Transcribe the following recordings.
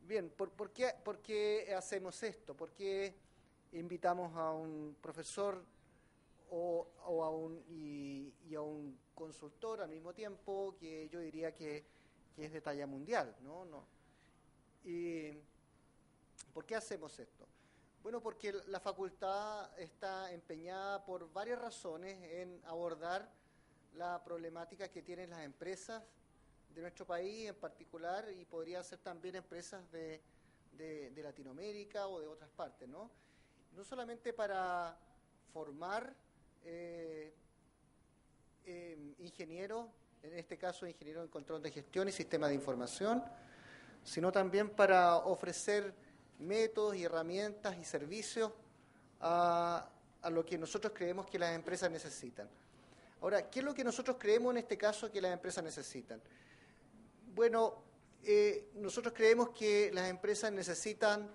Bien, ¿por qué hacemos esto? ¿Por qué invitamos a un profesor y a un consultor al mismo tiempo, que yo diría que es de talla mundial, ¿no? ¿Y por qué hacemos esto? Bueno, porque la facultad está empeñada por varias razones en abordar la problemática que tienen las empresas de nuestro país en particular, y podría ser también empresas de Latinoamérica o de otras partes, ¿no? No solamente para formar ingenieros, en este caso ingenieros en control de gestión y sistemas de información, sino también para ofrecer métodos y herramientas y servicios a lo que nosotros creemos que las empresas necesitan. Ahora, ¿qué es lo que nosotros creemos en este caso que las empresas necesitan? Bueno, nosotros creemos que las empresas necesitan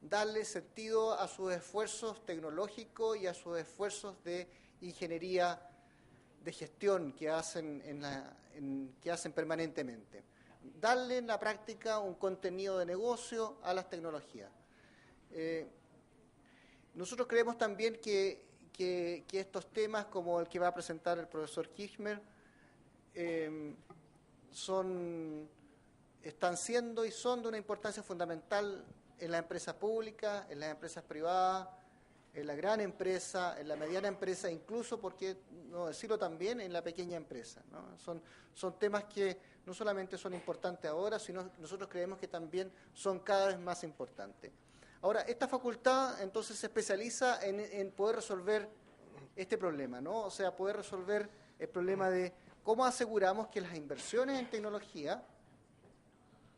darle sentido a sus esfuerzos tecnológicos y a sus esfuerzos de ingeniería de gestión que hacen, que hacen permanentemente. Darle en la práctica un contenido de negocio a las tecnologías. Nosotros creemos también que estos temas, como el que va a presentar el profesor Kirchner, están siendo y son de una importancia fundamental en las empresas públicas, en las empresas privadas, en la gran empresa, en la mediana empresa, incluso, por qué no decirlo también, en la pequeña empresa, ¿no? Son temas que no solamente son importantes ahora, sino nosotros creemos que también son cada vez más importantes. Ahora, esta facultad entonces se especializa en poder resolver este problema, ¿no? O sea, poder resolver el problema de cómo aseguramos que las inversiones en tecnología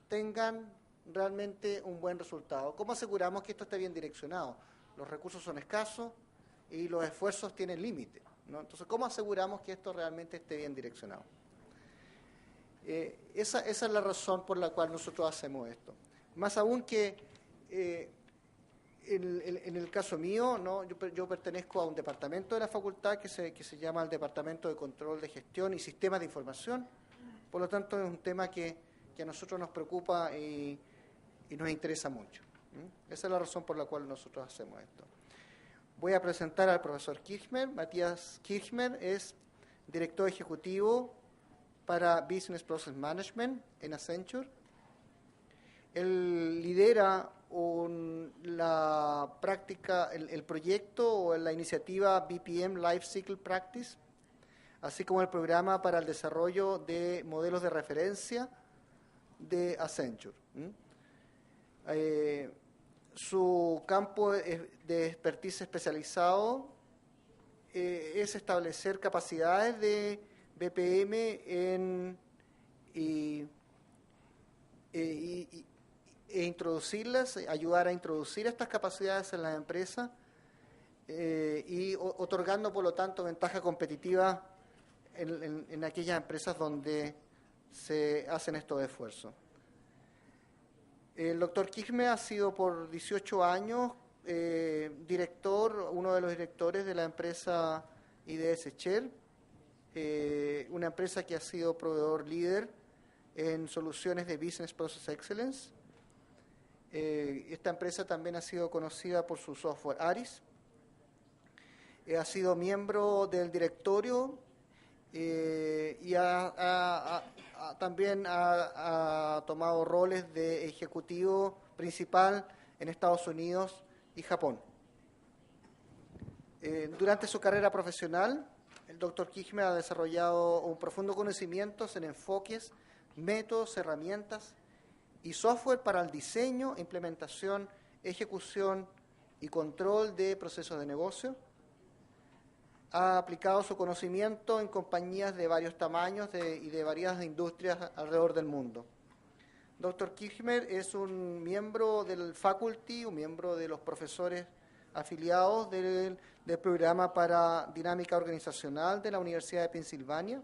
tengan realmente un buen resultado. ¿Cómo aseguramos que esto esté bien direccionado? Los recursos son escasos y los esfuerzos tienen límite, ¿no? Entonces, ¿cómo aseguramos que esto realmente esté bien direccionado? Esa es la razón por la cual nosotros hacemos esto. Más aún que en el caso mío, ¿no? Yo pertenezco a un departamento de la facultad que se llama el Departamento de Control de Gestión y Sistemas de Información. Por lo tanto, es un tema que a nosotros nos preocupa y nos interesa mucho. Esa es la razón por la cual nosotros hacemos esto. Voy a presentar al profesor Kirchner. Matías Kirchner es director ejecutivo para Business Process Management en Accenture. Él lidera la práctica, el proyecto o la iniciativa BPM Life Cycle Practice, así como el programa para el desarrollo de modelos de referencia de Accenture. Su campo de expertise especializado es establecer capacidades de BPM e introducirlas, ayudar a introducir estas capacidades en las empresas y otorgando, por lo tanto, ventaja competitiva en aquellas empresas donde se hacen estos esfuerzos. El doctor Kirchner ha sido por 18 años uno de los directores de la empresa IDS Shell, una empresa que ha sido proveedor líder en soluciones de Business Process Excellence. Esta empresa también ha sido conocida por su software ARIS. Ha sido miembro del directorio y también ha tomado roles de ejecutivo principal en Estados Unidos y Japón. Durante su carrera profesional, el Dr. Kirchner ha desarrollado un profundo conocimiento en enfoques, métodos, herramientas y software para el diseño, implementación, ejecución y control de procesos de negocio. Ha aplicado su conocimiento en compañías de varios tamaños y de varias industrias alrededor del mundo. Dr. Kirchner es un miembro del faculty, un miembro de los profesores afiliados del programa para dinámica organizacional de la Universidad de Pensilvania,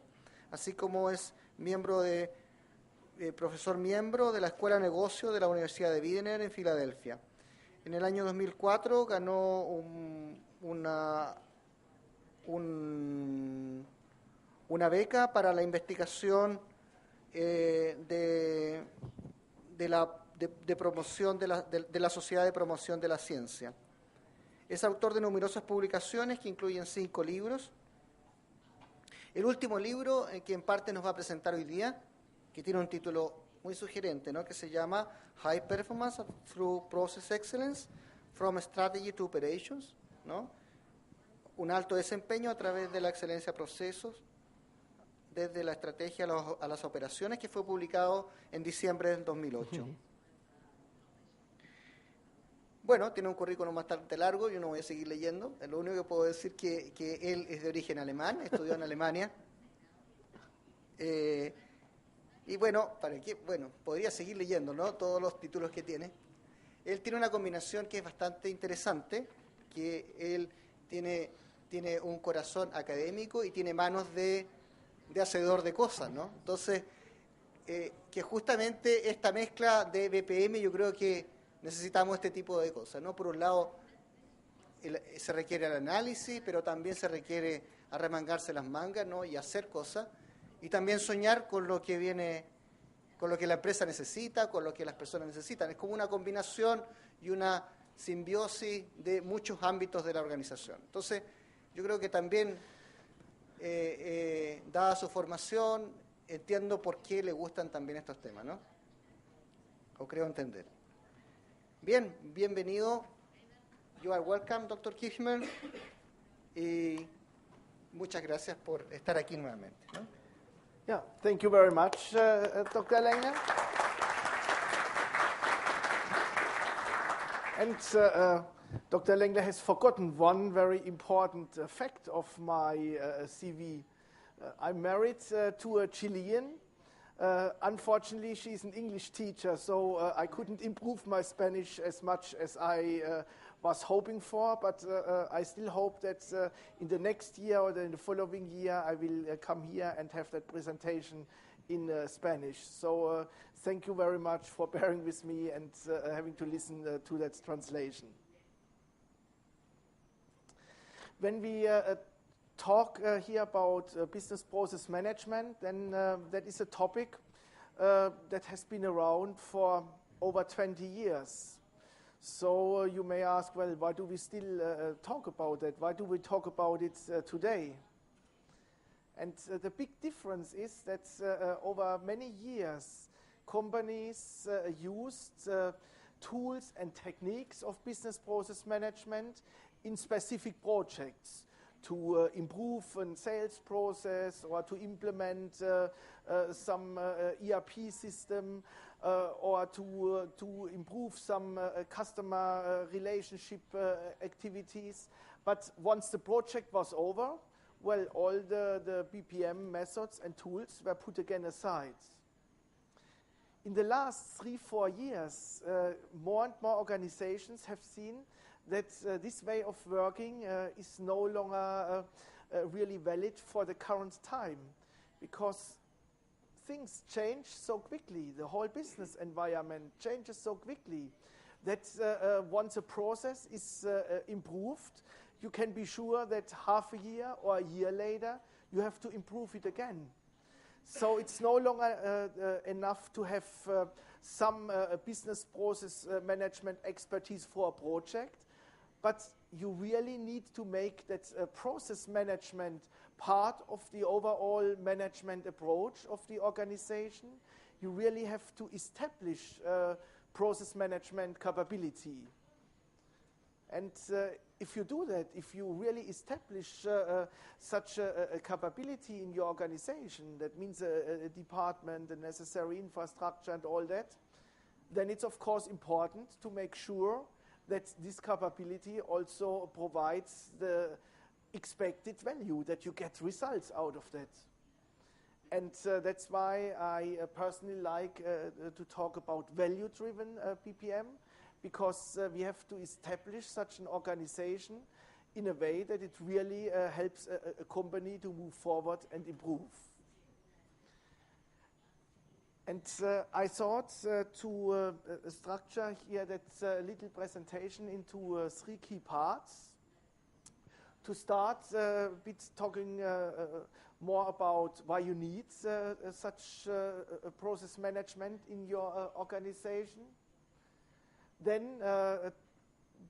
así como es profesor miembro de la Escuela de Negocio de la Universidad de Widener en Filadelfia. En el año 2004 ganó una beca para la investigación de de promoción de la Sociedad de Promoción de la Ciencia. Es autor de numerosas publicaciones que incluyen 5 libros. El último libro que en parte nos va a presentar hoy día, que tiene un título muy sugerente, ¿no?, que se llama High Performance Through Process Excellence, From Strategy to Operations, ¿no? Un alto desempeño a través de la excelencia de procesos, desde la estrategia a las operaciones, que fue publicado en diciembre del 2008. Bueno, tiene un currículum bastante largo, yo no voy a seguir leyendo. Lo único que puedo decir que él es de origen alemán, estudió en Alemania. Y bueno, podría seguir leyendo, ¿no?, todos los títulos que tiene. Él tiene una combinación que es bastante interesante, que él tiene un corazón académico y tiene manos de hacedor de cosas, ¿no? Entonces, que justamente esta mezcla de BPM, yo creo que necesitamos este tipo de cosas, ¿no? Por un lado, se requiere el análisis, pero también se requiere arremangarse las mangas, ¿no?, y hacer cosas, y también soñar con lo que viene, con lo que la empresa necesita, con lo que las personas necesitan. Es como una combinación y una simbiosis de muchos ámbitos de la organización. Entonces, yo creo que también, dada su formación, entiendo por qué le gustan también estos temas, ¿no? O creo entender. Bien, bienvenido. You are welcome, Dr. Kirchner. Y muchas gracias por estar aquí nuevamente, ¿no? Yeah, thank you very much, Dr. Lengner. And Dr. Lengler has forgotten one very important fact of my CV. I'm married to a Chilean. Unfortunately, she's an English teacher, so I couldn't improve my Spanish as much as I was hoping for, but I still hope that in the next year or in the following year I will come here and have that presentation in Spanish. So thank you very much for bearing with me and having to listen to that translation. When we talk here about business process management, then that is a topic that has been around for over 20 years. So you may ask, well, why do we still talk about that? Why do we talk about it today? And the big difference is that over many years, companies used tools and techniques of business process management in specific projects to improve a sales process or to implement some ERP system or to improve some customer relationship activities. But once the project was over, well, all the BPM methods and tools were put again aside. In the last 3-4 years, more and more organizations have seen that this way of working is no longer really valid for the current time, because things change so quickly. The whole business environment changes so quickly that once a process is improved, you can be sure that half a year or a year later, you have to improve it again. So it's no longer enough to have some business process management expertise for a project, but you really need to make that process management part of the overall management approach of the organization. You really have to establish process management capability. And if you do that, if you really establish such a capability in your organization, that means a department, the necessary infrastructure and all that, then it's of course important to make sure that this capability also provides the expected value, that you get results out of that. And that's why I personally like to talk about value-driven BPM, because we have to establish such an organization in a way that it really helps a company to move forward and improve. And I thought to structure here that little presentation into 3 key parts. To start with talking more about why you need such process management in your organization. Then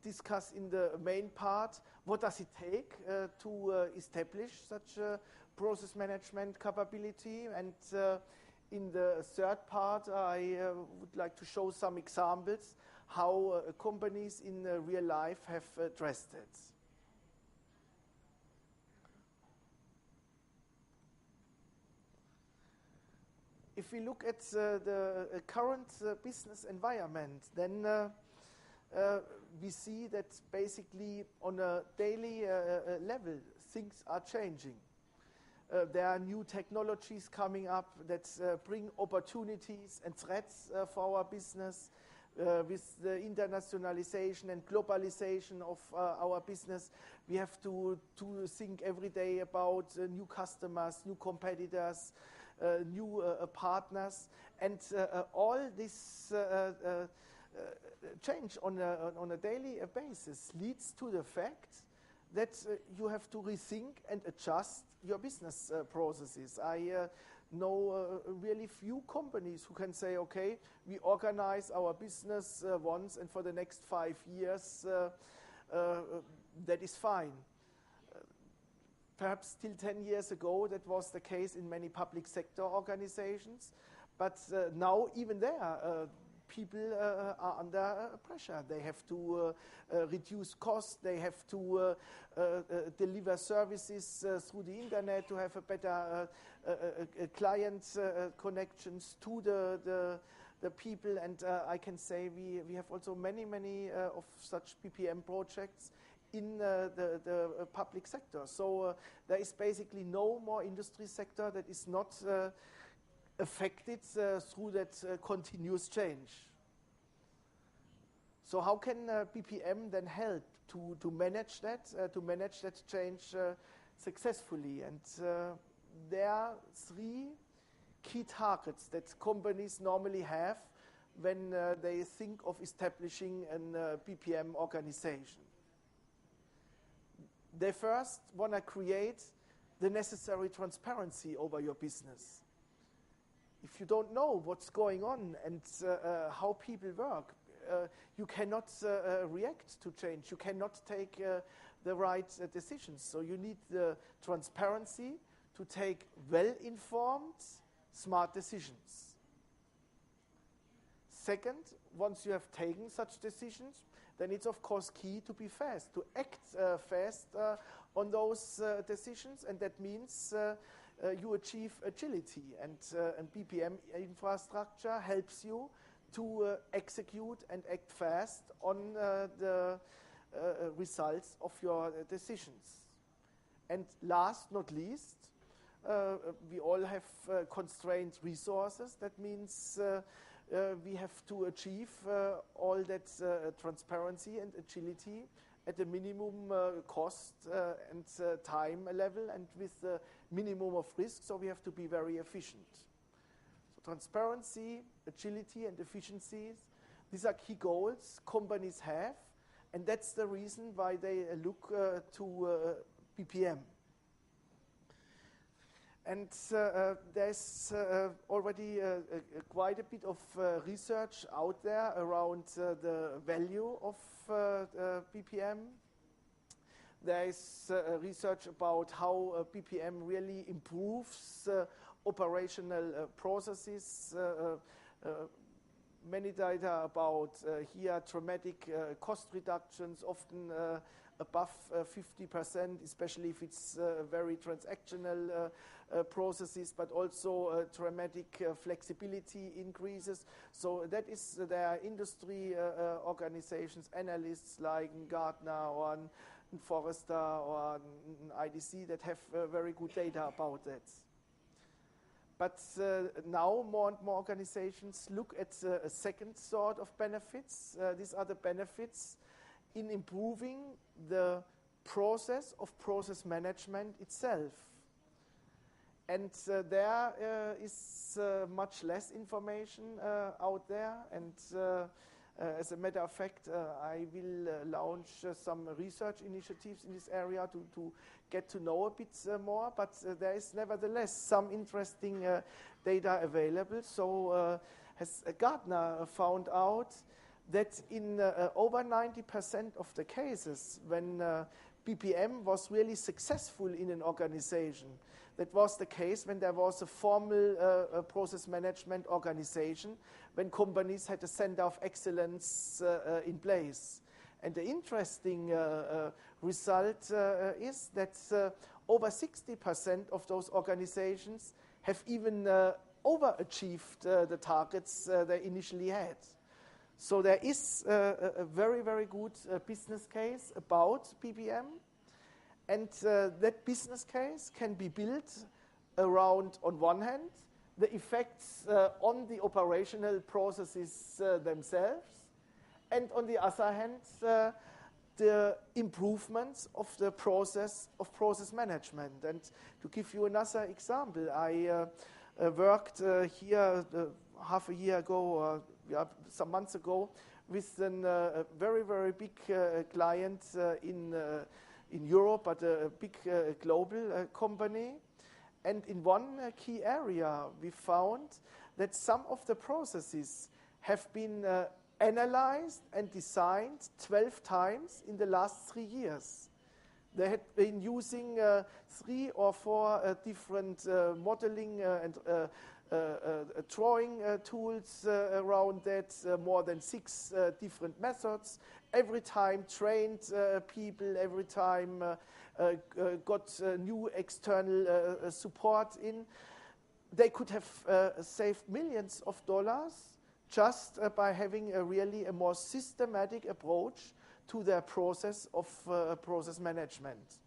discuss in the main part what does it take to establish such a process management capability, and in the third part I would like to show some examples how companies in real life have addressed it. If we look at the current business environment, then we see that basically on a daily level things are changing. There are new technologies coming up that bring opportunities and threats for our business. With the internationalization and globalization of our business, we have to think every day about new customers, new competitors, new partners, and all this change on a daily basis leads to the fact that you have to rethink and adjust your business processes. I know really few companies who can say, okay, we organize our business once and for the next 5 years, that is fine. Perhaps till 10 years ago that was the case in many public sector organizations, but now even there people are under pressure. They have to reduce costs, they have to deliver services through the internet to have a better client connections to the people, and I can say we have also many of such BPM projects in the public sector. So there is basically no more industry sector that is not affected through that continuous change. So how can BPM then help to manage that change successfully? And there are 3 key targets that companies normally have when they think of establishing a BPM organization. They first want to create the necessary transparency over your business. If you don't know what's going on and how people work, you cannot react to change. You cannot take the right decisions. So you need the transparency to take well-informed, smart decisions. Second, once you have taken such decisions, then it's of course key to be fast, to act fast on those decisions, and that means you achieve agility, and BPM infrastructure helps you to execute and act fast on the results of your decisions. And last not least, we all have constrained resources. That means we have to achieve all that transparency and agility at a minimum cost and time level and with the minimum of risk, so we have to be very efficient. So transparency, agility and efficiencies, these are key goals companies have, and that's the reason why they look to BPM. And there's already quite a bit of research out there around the value of BPM. There is research about how BPM really improves operational processes. Many data about here dramatic cost reductions, often above 50%, especially if it's very transactional processes, but also dramatic flexibility increases. So that is, there are industry organizations, analysts like Gartner or Forrester or IDC that have very good data about that. But now more and more organizations look at a second sort of benefits. These are the benefits in improving the process of process management itself. And there is much less information out there, and As a matter of fact, I will launch some research initiatives in this area to get to know a bit more, but there is nevertheless some interesting data available. So has Gartner found out that in over 90% of the cases when BPM was really successful in an organization, that was the case when there was a formal process management organization, when companies had a center of excellence in place. And the interesting result is that over 60% of those organizations have even overachieved the targets they initially had. So there is a very, very good business case about BPM. And that business case can be built around, on one hand, the effects on the operational processes themselves, and on the other hand, the improvements of the process of process management. And to give you another example, I worked here half a year ago, or some months ago, with a very, very big client in Europe, but a big global company. And in one key area, we found that some of the processes have been analyzed and designed 12 times in the last 3 years. They had been using 3 or 4 different modeling and drawing tools around that, more than 6 different methods. Every time trained people, every time got new external support in. They could have saved millions of dollars just by having a more systematic approach to their process of process management.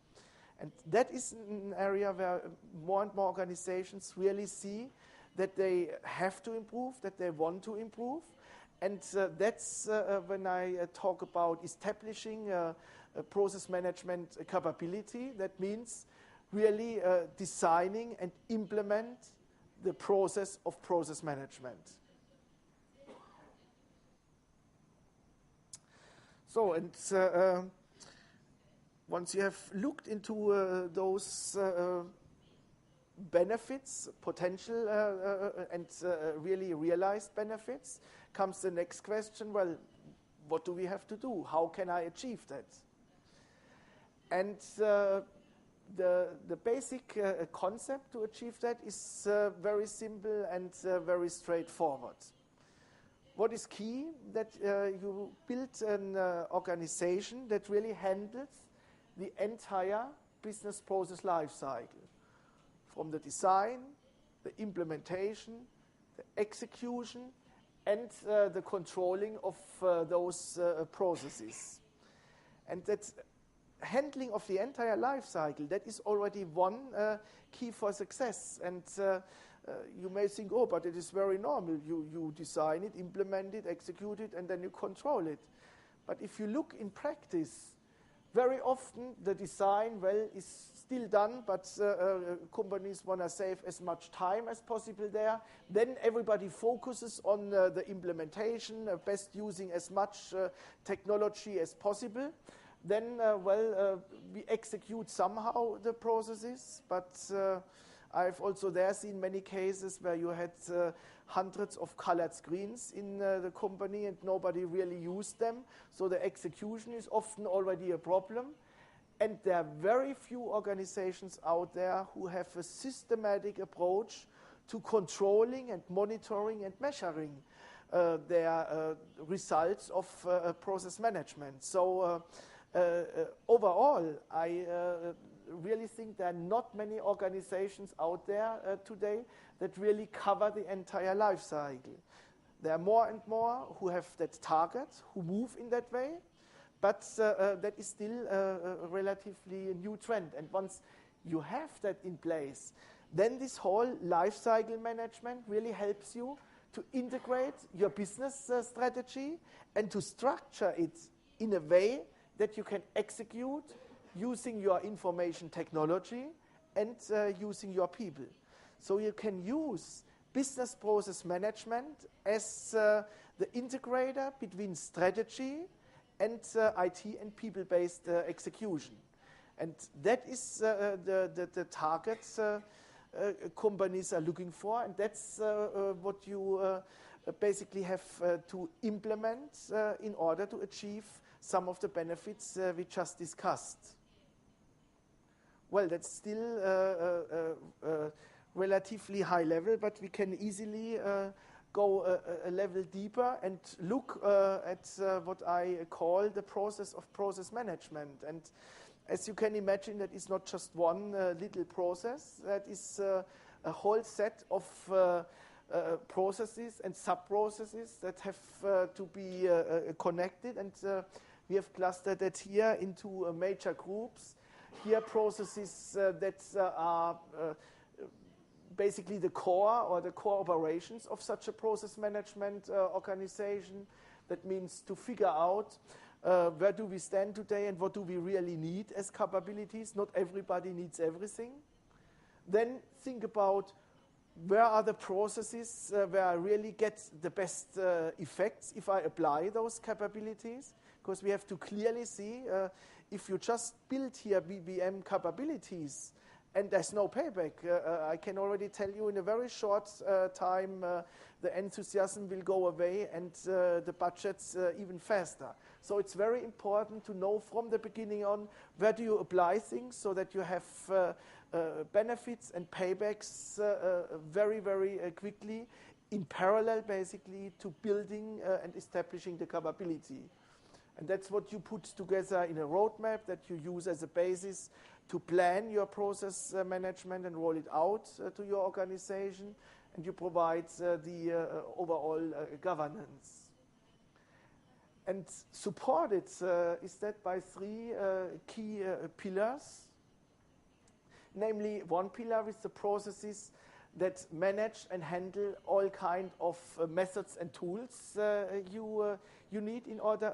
And that is an area where more and more organizations really see that they have to improve, that they want to improve. And that's when I talk about establishing a process management capability. That means really designing and implement the process of process management. So, and once you have looked into those benefits, potential and really realized benefits, comes the next question, well, what do we have to do? How can I achieve that? And the basic concept to achieve that is very simple and very straightforward. What is key? That you build an organization that really handles the entire business process life cycle, from the design, the implementation, the execution, and the controlling of those processes. And that handling of the entire life cycle, that is already one key for success. And you may think, oh, but it is very normal. You design it, implement it, execute it, and then you control it. But if you look in practice, very often the design, well, is still done, but companies want to save as much time as possible there. Then everybody focuses on the implementation, best using as much technology as possible. Then, we execute somehow the processes, but I've also there seen many cases where you had hundreds of colored screens in the company and nobody really used them. So the execution is often already a problem. And there are very few organizations out there who have a systematic approach to controlling and monitoring and measuring their results of process management. So overall, I really think there are not many organizations out there today that really cover the entire life cycle. There are more and more who have that target, who move in that way, but that is still a relatively new trend. And once you have that in place, then this whole life cycle management really helps you to integrate your business strategy and to structure it in a way that you can execute using your information technology and using your people. So you can use business process management as the integrator between strategy and IT and people-based execution. And that is the targets companies are looking for, and that's what you basically have to implement in order to achieve some of the benefits we just discussed. Well, that's still relatively high level, but we can easily go a level deeper and look at what I call the process of process management. And as you can imagine, that is not just one little process. That is a whole set of processes and sub-processes that have to be connected. And we have clustered that here into major groups. Here, processes that are basically the core or the core operations of such a process management organization. That means to figure out where do we stand today and what do we really need as capabilities. Not everybody needs everything. Then think about where are the processes where I really get the best effects if I apply those capabilities. Because we have to clearly see if you just build here BPM capabilities and there's no payback, I can already tell you in a very short time the enthusiasm will go away and the budgets even faster. So it's very important to know from the beginning on where do you apply things so that you have benefits and paybacks very, very quickly in parallel basically to building and establishing the capability. And that's what you put together in a roadmap that you use as a basis to plan your process management and roll it out to your organization, and you provide the overall governance. And supported is that by three key pillars, namely one pillar with the processes that manage and handle all kind of methods and tools you need in order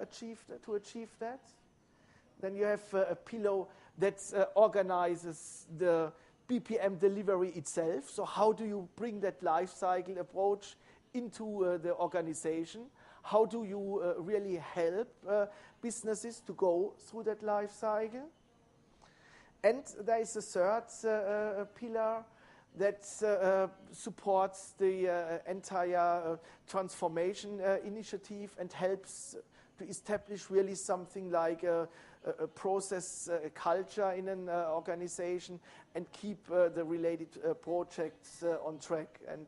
to achieve that. Then you have a pillar that organizes the BPM delivery itself. So how do you bring that life cycle approach into the organization? How do you really help businesses to go through that life cycle? And there is a third pillar that supports the entire transformation initiative and helps to establish really something like a process culture in an organization and keep the related projects on track. And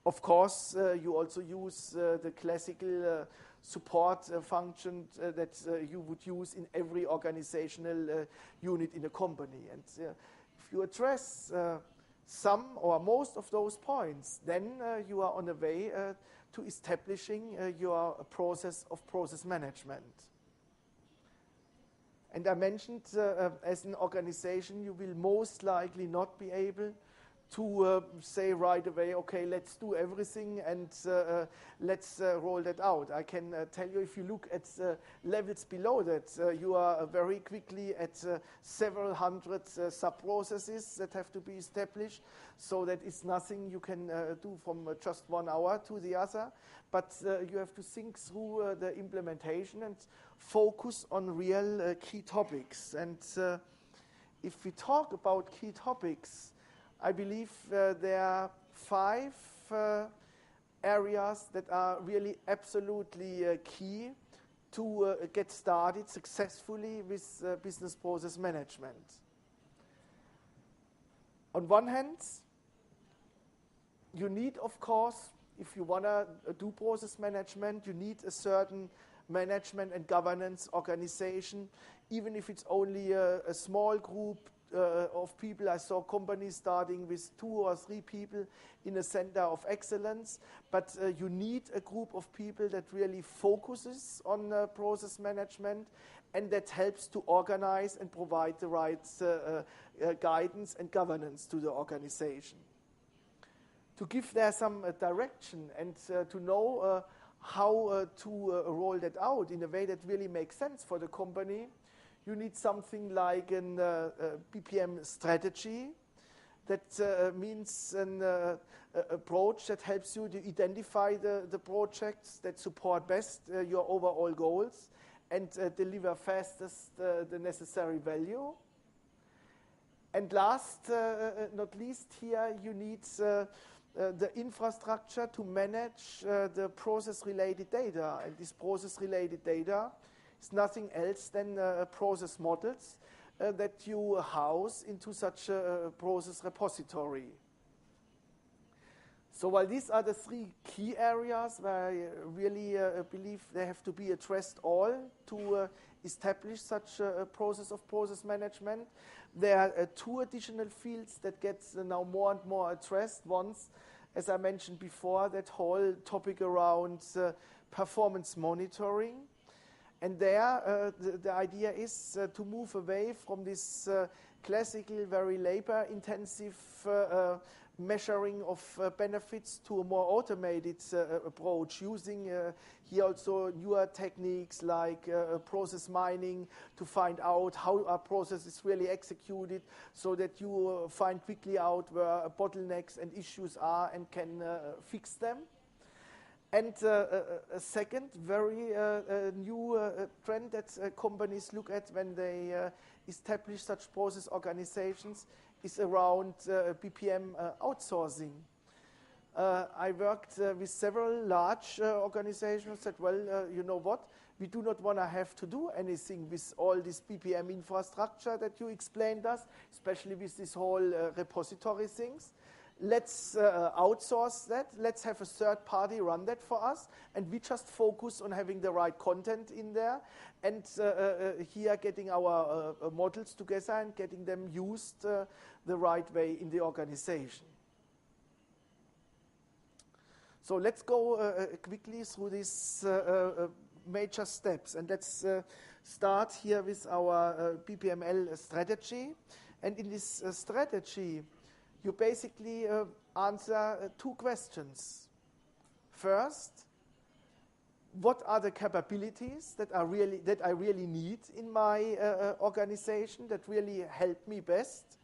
of course, you also use the classical support function that you would use in every organizational unit in a company. And if you address some or most of those points, then you are on the way to establishing your process of process management. And I mentioned as an organization, you will most likely not be able to say right away, okay, let's do everything and let's roll that out. I can tell you, if you look at levels below that, you are very quickly at several hundred sub-processes that have to be established. So that is nothing you can do from just 1 hour to the other. But you have to think through the implementation and focus on real key topics. And if we talk about key topics, I believe there are 5 areas that are really absolutely key to get started successfully with business process management. On one hand, you need, of course, if you want to do process management, you need a certain management and governance organization, even if it's only a small group of people. I saw companies starting with 2 or 3 people in a center of excellence, but you need a group of people that really focuses on process management and that helps to organize and provide the right guidance and governance to the organization. To give there some direction and to know how to roll that out in a way that really makes sense for the company, you need something like a BPM strategy That means an approach that helps you to identify the projects that support best your overall goals and deliver fastest the necessary value. And last, not least here, you need the infrastructure to manage the process-related data. And this process-related data is nothing else than process models that you house into such a process repository. So while these are the three key areas where I really believe they have to be addressed all to establish such a process of process management, there are two additional fields that get now more and more addressed. Once, as I mentioned before, that whole topic around performance monitoring. And there, the idea is to move away from this classical, very labor-intensive measuring of benefits to a more automated approach, using here also newer techniques like process mining to find out how a process is really executed so that you find quickly out where bottlenecks and issues are and can fix them. And a second very new trend that companies look at when they establish such process organizations is around BPM outsourcing. I worked with several large organizations that, well, you know what, we do not want to have to do anything with all this BPM infrastructure that you explained us, especially with this whole repository things. Let's outsource that. Let's have a third party run that for us. And we just focus on having the right content in there. And here getting our models together and getting them used the right way in the organization. So let's go quickly through these major steps. And let's start here with our BPML strategy. And in this strategy, you basically answer two questions. First, what are the capabilities that I really need in my organization that really help me best?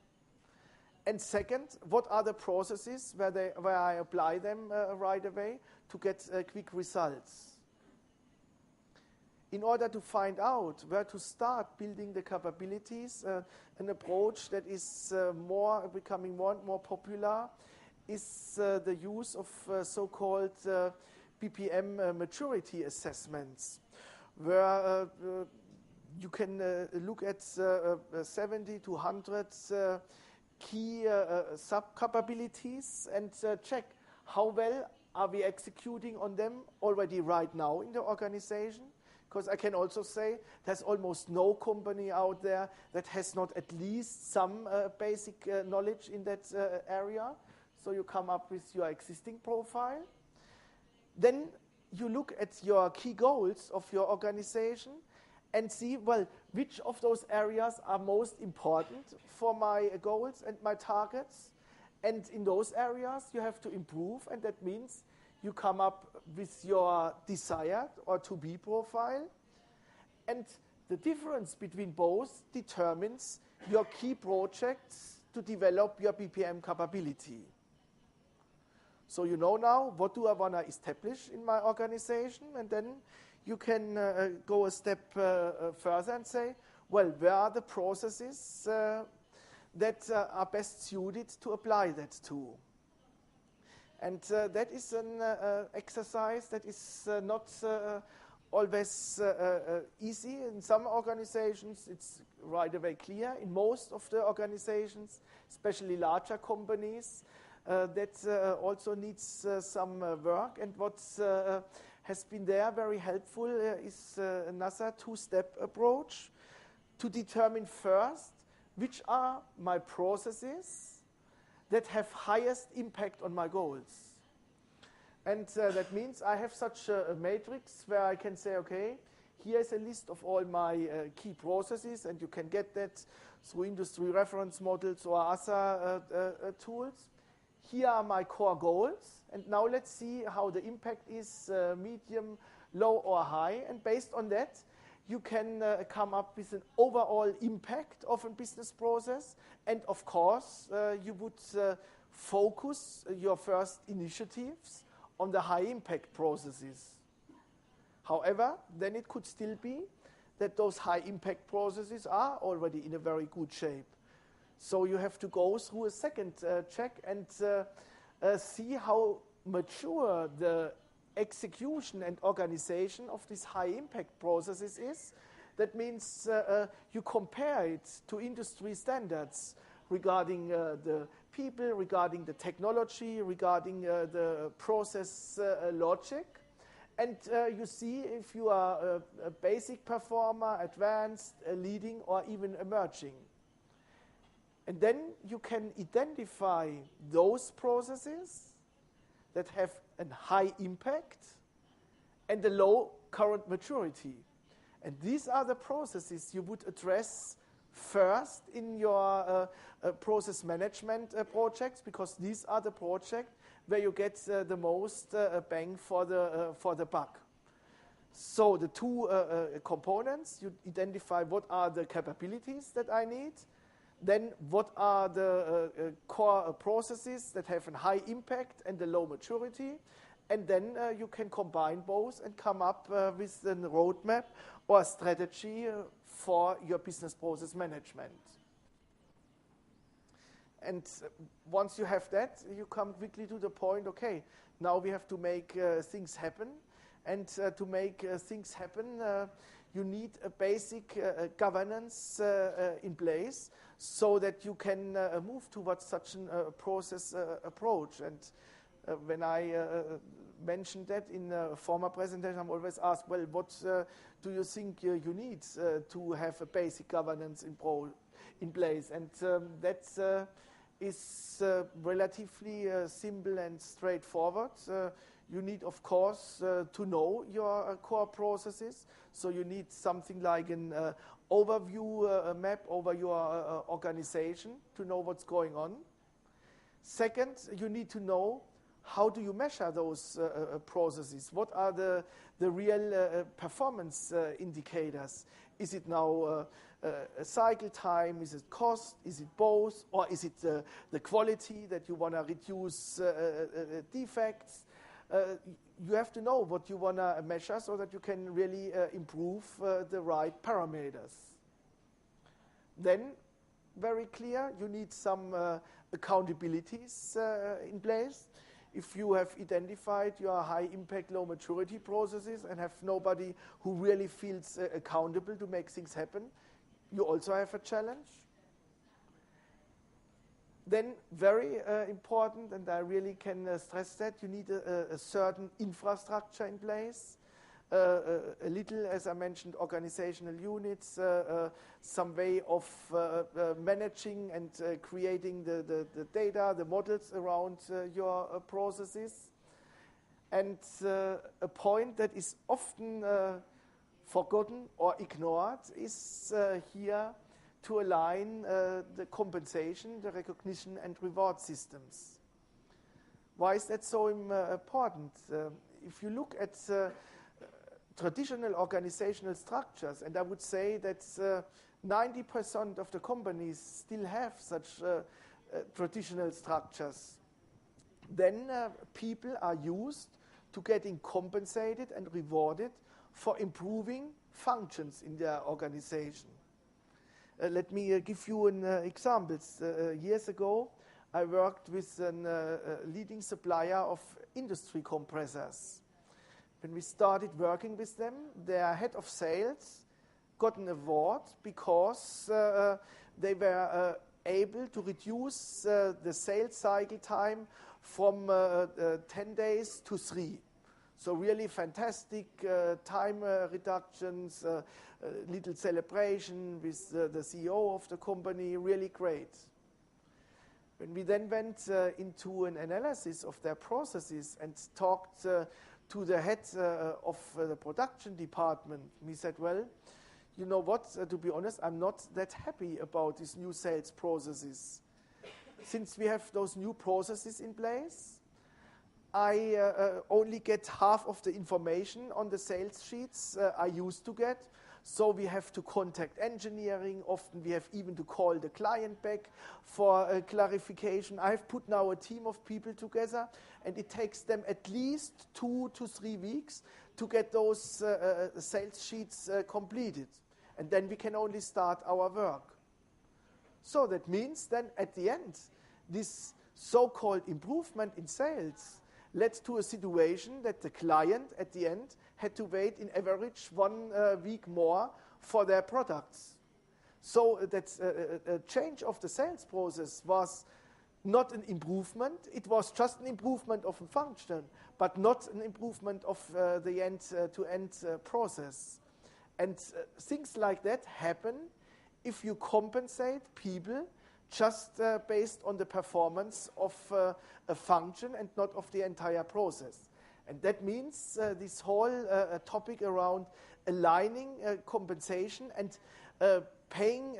And second, what are the processes where I apply them right away to get quick results? In order to find out where to start building the capabilities, an approach that is becoming more and more popular is the use of so-called BPM maturity assessments, where you can look at 70 to 100 key sub-capabilities and check how well are we executing on them already right now in the organization. Because I can also say there's almost no company out there that has not at least some basic knowledge in that area. So you come up with your existing profile. Then you look at your key goals of your organization and see, well, which of those areas are most important for my goals and my targets. And in those areas, you have to improve, and that means you come up with your desired or to-be profile. And the difference between both determines your key projects to develop your BPM capability. So you know now, what do I want to establish in my organization? And then you can go a step further and say, well, where are the processes that are best suited to apply that to? And that is an exercise that is not always easy. In some organizations, it's right away clear. In most of the organizations, especially larger companies, that also needs some work. And what has been there very helpful is another two-step approach to determine first which are my processes that have highest impact on my goals. And that means I have such a matrix where I can say, okay, here's a list of all my key processes, and you can get that through industry reference models or other tools. Here are my core goals, and now let's see how the impact is medium, low, or high. And based on that, you can come up with an overall impact of a business process. And of course, you would focus your first initiatives on the high impact processes. However, then it could still be that those high impact processes are already in a very good shape. So you have to go through a second check and see how mature the execution and organization of these high impact processes is. That means you compare it to industry standards regarding the people, regarding the technology, regarding the process logic. And you see if you are a basic performer, advanced, leading, or even emerging. And then you can identify those processes that have a high impact and a low current maturity. And these are the processes you would address first in your process management projects, because these are the projects where you get the most bang for the buck. So the two components, you identify what are the capabilities that I need, then what are the core processes that have a high impact and a low maturity, and then you can combine both and come up with a roadmap or a strategy for your business process management. And once you have that, you come quickly to the point, okay, now we have to make things happen. And to make things happen, you need a basic governance in place so that you can move towards such a process approach. And when I mentioned that in a former presentation, I'm always asked, well, what do you think you need to have a basic governance in place? And that is relatively simple and straightforward. You need, of course, to know your core processes. So you need something like an overview map over your organization to know what's going on. Second, you need to know how do you measure those processes. What are the real performance indicators? Is it now a cycle time? Is it cost? Is it both? Or is it the quality that you want to reduce defects? You have to know what you want to measure so that you can really improve the right parameters. Then, very clear, you need some accountabilities in place. If you have identified your high impact, low maturity processes and have nobody who really feels accountable to make things happen, you also have a challenge. Then, very important, and I really can stress that, you need a certain infrastructure in place. A little, as I mentioned, organizational units, some way of managing and creating the data, the models around your processes. And a point that is often forgotten or ignored is here to align the compensation, the recognition and reward systems. Why is that so important? If you look at traditional organizational structures, and I would say that 90% of the companies still have such traditional structures, then people are used to getting compensated and rewarded for improving functions in their organization. Let me give you an example. Years ago, I worked with a leading supplier of industry compressors. When we started working with them, their head of sales got an award because they were able to reduce the sales cycle time from 10 days to 3. So really fantastic time reductions, little celebration with the CEO of the company, really great. When we then went into an analysis of their processes and talked to the head of the production department, we said, well, you know what, to be honest, I'm not that happy about these new sales processes. Since we have those new processes in place, I only get half of the information on the sales sheets I used to get. So we have to contact engineering. Often we have even to call the client back for clarification. I've put now a team of people together, and it takes them at least 2 to 3 weeks to get those sales sheets completed. And then we can only start our work. So that means then at the end, this so-called improvement in sales led to a situation that the client at the end had to wait in average 1 week more for their products. So that a change of the sales process was not an improvement. It was just an improvement of a function, but not an improvement of the end-to-end process. And things like that happen if you compensate people just based on the performance of a function and not of the entire process. And that means this whole topic around aligning compensation and paying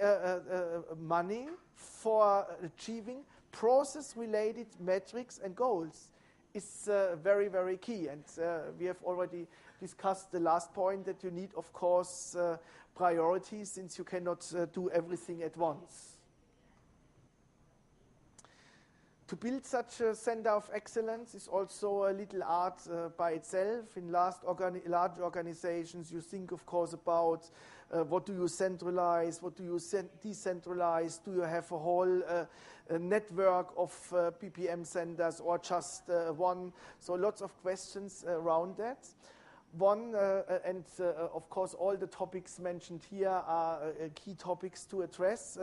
money for achieving process-related metrics and goals is very, very key. And we have already discussed the last point that you need, of course, priorities, since you cannot do everything at once. To build such a center of excellence is also a little art by itself. In large organizations, you think, of course, about what do you centralize, what do you decentralize, do you have a whole network of PPM centers or just one? So lots of questions around that. Of course, all the topics mentioned here are key topics to address.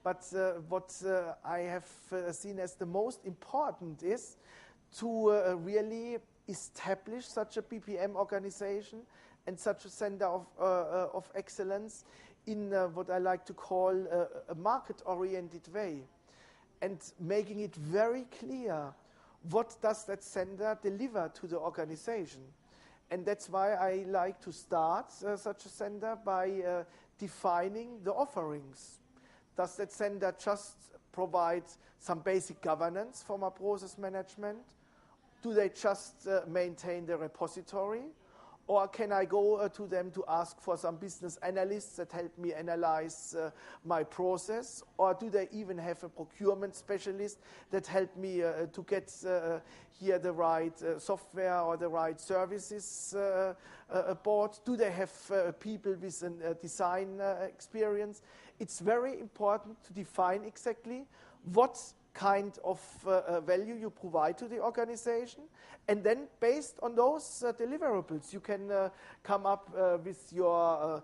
But what I have seen as the most important is to really establish such a PPM organization and such a center of excellence in what I like to call a market-oriented way, and making it very clear what does that center deliver to the organization. And that's why I like to start such a center by defining the offerings. Does that center just provide some basic governance for my process management? Do they just maintain the repository? Or can I go to them to ask for some business analysts that help me analyze my process? Or do they even have a procurement specialist that help me to get here the right software or the right services aboard? Do they have people with a design experience? It's very important to define exactly what kind of value you provide to the organization, and then based on those deliverables you can come up with your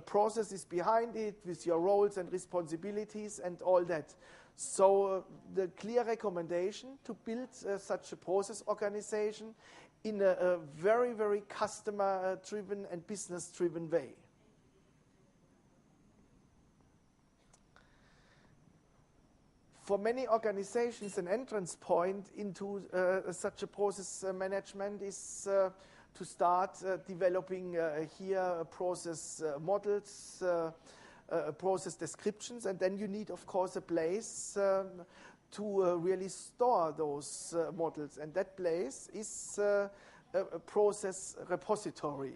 processes behind it, with your roles and responsibilities and all that. So the clear recommendation to build such a process organization in a very, very customer driven and business driven way. For many organizations, an entrance point into such a process management is to start developing here process models, process descriptions, and then you need, of course, a place to really store those models, and that place is a process repository.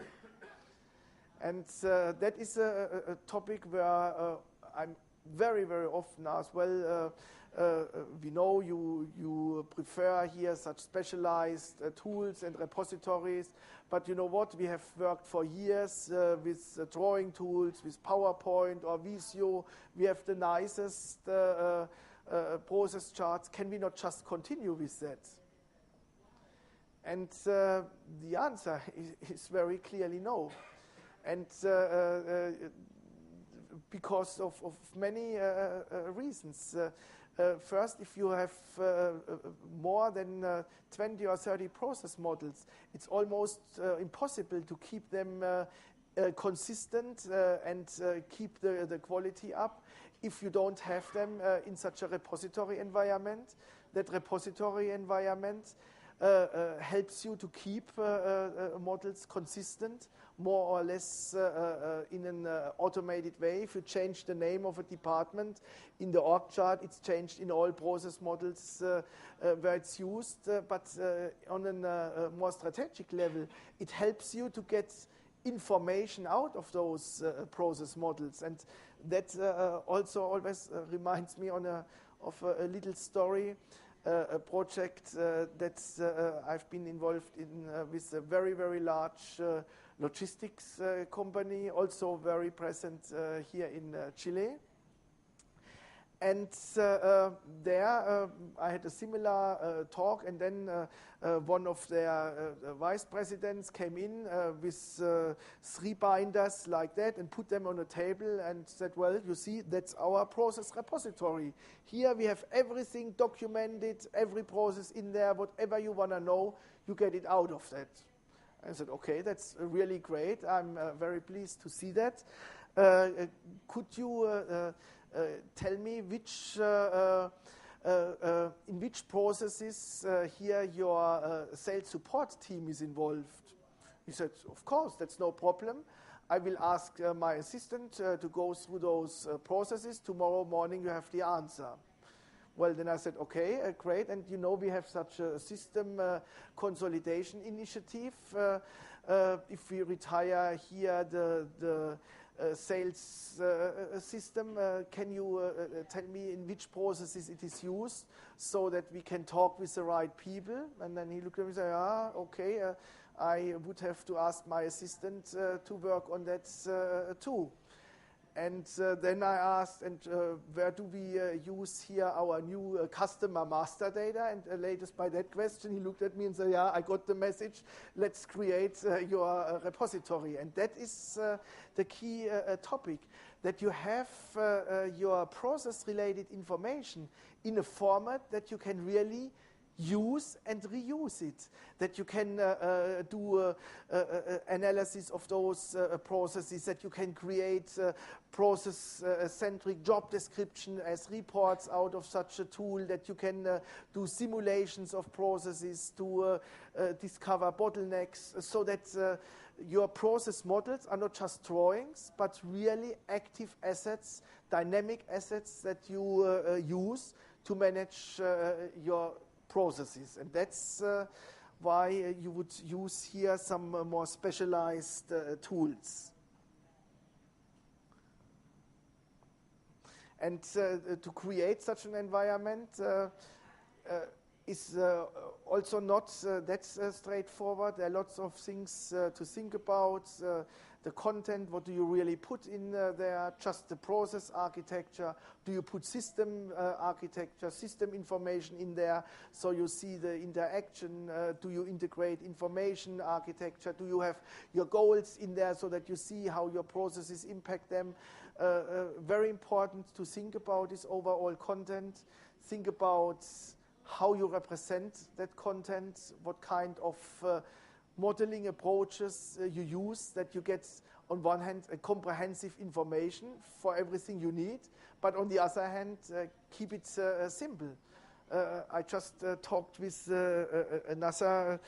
And that is a topic where I'm very, very often asked, well, we know you prefer here such specialized tools and repositories, but you know what? We have worked for years with drawing tools, with PowerPoint or Visio. We have the nicest process charts. Can we not just continue with that? And the answer is very clearly no. And because of many reasons. First, if you have more than 20 or 30 process models, it's almost impossible to keep them consistent and keep the quality up if you don't have them in such a repository environment. That repository environment helps you to keep models consistent, more or less in an automated way. If you change the name of a department in the org chart, it's changed in all process models where it's used. But on a more strategic level, it helps you to get information out of those process models. And that also always reminds me of a little story, a project that I've been involved in with a very, very large logistics company, also very present here in Chile. And there I had a similar talk, and then one of their vice presidents came in with 3 binders like that and put them on a table and said, well, you see, that's our process repository. Here we have everything documented, every process in there, whatever you want to know, you get it out of that. I said, okay, that's really great. I'm very pleased to see that. Could you tell me which in which processes here your sales support team is involved? He said, of course, that's no problem. I will ask my assistant to go through those processes. Tomorrow morning you have the answer. Well, then I said, okay, great. And you know, we have such a system consolidation initiative. If we retire here the sales system, can you tell me in which processes it is used so that we can talk with the right people? And then he looked at me and said, okay, I would have to ask my assistant to work on that too. And then I asked, where do we use here our new customer master data? And latest by that question, he looked at me and said, yeah, I got the message. Let's create your repository. And that is the key topic, that you have your process-related information in a format that you can really use and reuse it, that you can do analysis of those processes, that you can create process-centric job description as reports out of such a tool, that you can do simulations of processes to discover bottlenecks, so that your process models are not just drawings, but really active assets, dynamic assets that you use to manage your processes. And that's why you would use here some more specialized tools. And to create such an environment is also not that straightforward. There are lots of things to think about. The content, what do you really put in there? Just the process architecture? Do you put system architecture, system information in there so you see the interaction? Do you integrate information architecture? Do you have your goals in there so that you see how your processes impact them? Very important to think about this overall content. Think about how you represent that content, what kind of modeling approaches you use, that you get on one hand a comprehensive information for everything you need, but on the other hand keep it simple. I just talked with another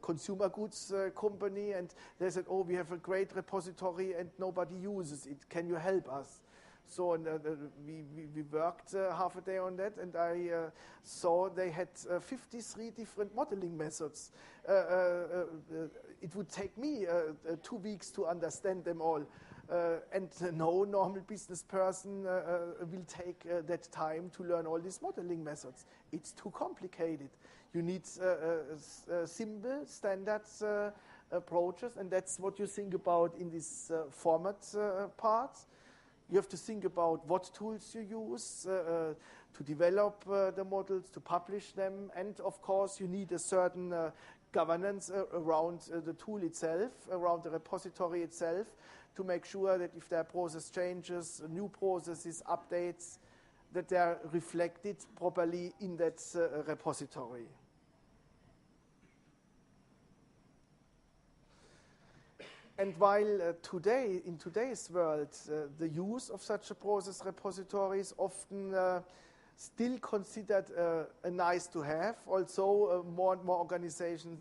consumer goods company, and they said, oh, we have a great repository and nobody uses it. Can you help us? So we worked half a day on that, and I saw they had 53 different modeling methods. It would take me 2 weeks to understand them all. And no normal business person will take that time to learn all these modeling methods. It's too complicated. You need simple, standard approaches, and that's what you think about in this format part. You have to think about what tools you use to develop the models, to publish them, and of course you need a certain governance around the tool itself, around the repository itself, to make sure that if there are process changes, new processes, updates, that they are reflected properly in that repository. And while today, in today's world, the use of such a process repository is often still considered a nice to have, also more and more organizations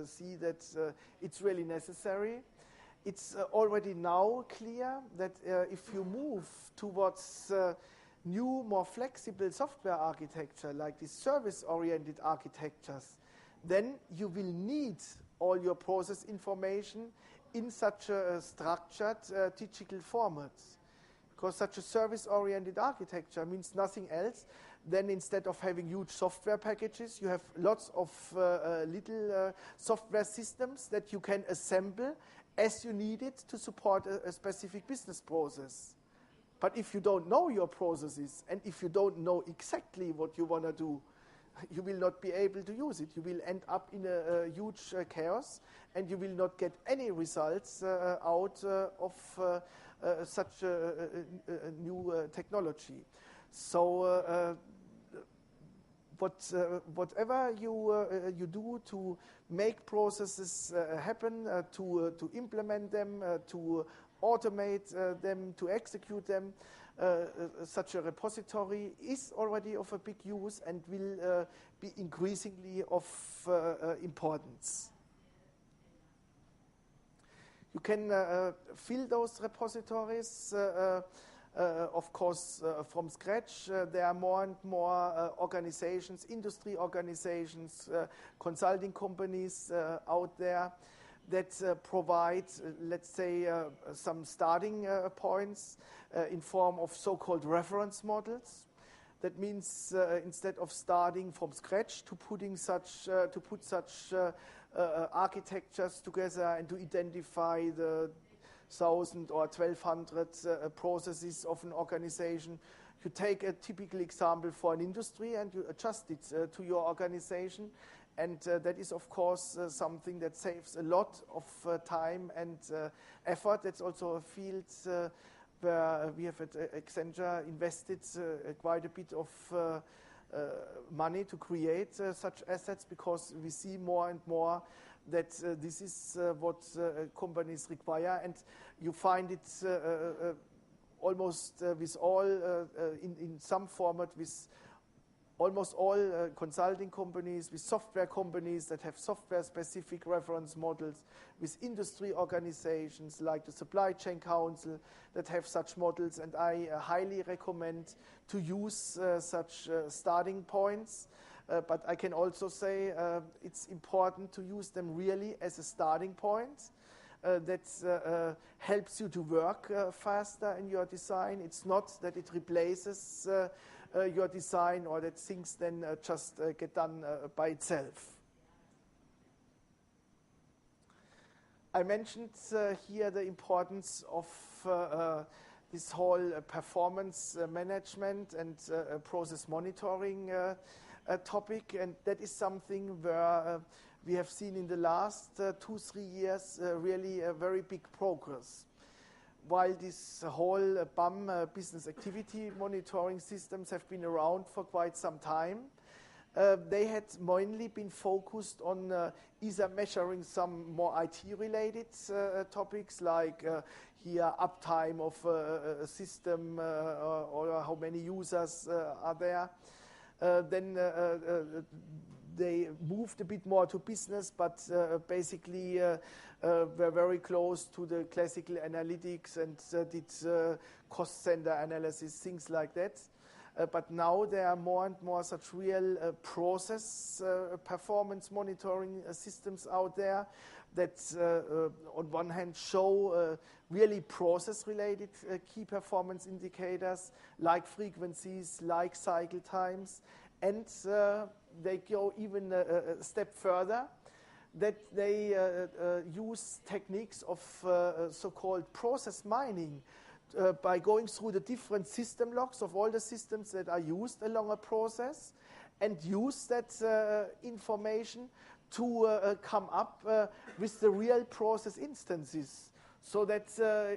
see that it's really necessary. It's already now clear that if you move towards new, more flexible software architecture, like these service-oriented architectures, then you will need all your process information in such a structured digital format. Because such a service-oriented architecture means nothing else than instead of having huge software packages, you have lots of little software systems that you can assemble as you need it to support a specific business process. But if you don't know your processes and if you don't know exactly what you want to do, you will not be able to use it. You will end up in a huge chaos, and you will not get any results out of such a new technology. So whatever you do to make processes happen, to implement them, to automate them, to execute them, such a repository is already of a big use and will be increasingly of importance. You can fill those repositories, of course, from scratch. There are more and more organizations, industry organizations, consulting companies out there that provide, let's say, some starting points in form of so-called reference models. That means instead of starting from scratch to put such architectures together and to identify the 1,000 or 1,200 processes of an organization, you take a typical example for an industry and you adjust it to your organization. And that is, of course, something that saves a lot of time and effort. That's also a field where we have at Accenture invested quite a bit of money to create such assets, because we see more and more that this is what companies require. And you find it almost with all, in some format, with almost all consulting companies, with software companies that have software-specific reference models, with industry organizations like the Supply Chain Council that have such models. And I highly recommend to use such starting points. But I can also say it's important to use them really as a starting point. That helps you to work faster in your design. It's not that it replaces your design or that things then just get done by itself. I mentioned here the importance of this whole performance management and process monitoring topic, and that is something where we have seen in the last 2-3 years really a very big progress. While this whole BAM business activity monitoring systems have been around for quite some time, they had mainly been focused on either measuring some more IT-related topics like here uptime of a system or how many users are there. Then they moved a bit more to business, but basically were very close to the classical analytics and did cost center analysis, things like that. But now there are more and more such real process performance monitoring systems out there that on one hand show really process-related key performance indicators like frequencies, like cycle times, and they go even a step further, that they use techniques of so-called process mining by going through the different system logs of all the systems that are used along a process and use that information to come up with the real process instances. So that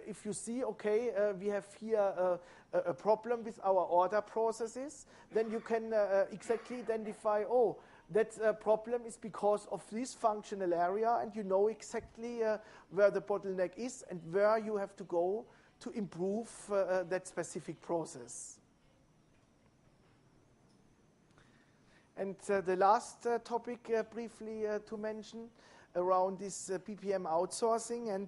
if you see, okay, we have here a problem with our order processes, then you can exactly identify, oh, that problem is because of this functional area, and you know exactly where the bottleneck is and where you have to go to improve that specific process. And the last topic briefly to mention around this BPM outsourcing, and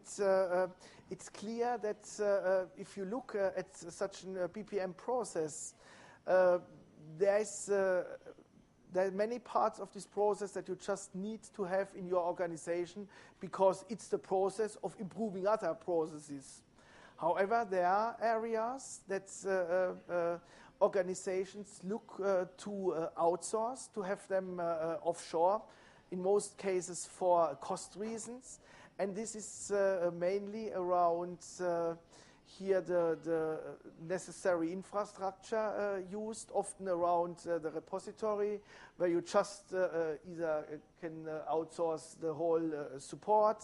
it's clear that if you look at such a BPM process, there is there are many parts of this process that you just need to have in your organization because it's the process of improving other processes. However, there are areas that organizations look to outsource, to have them offshore, in most cases for cost reasons. And this is mainly around here the necessary infrastructure used, often around the repository, where you just either can outsource the whole support.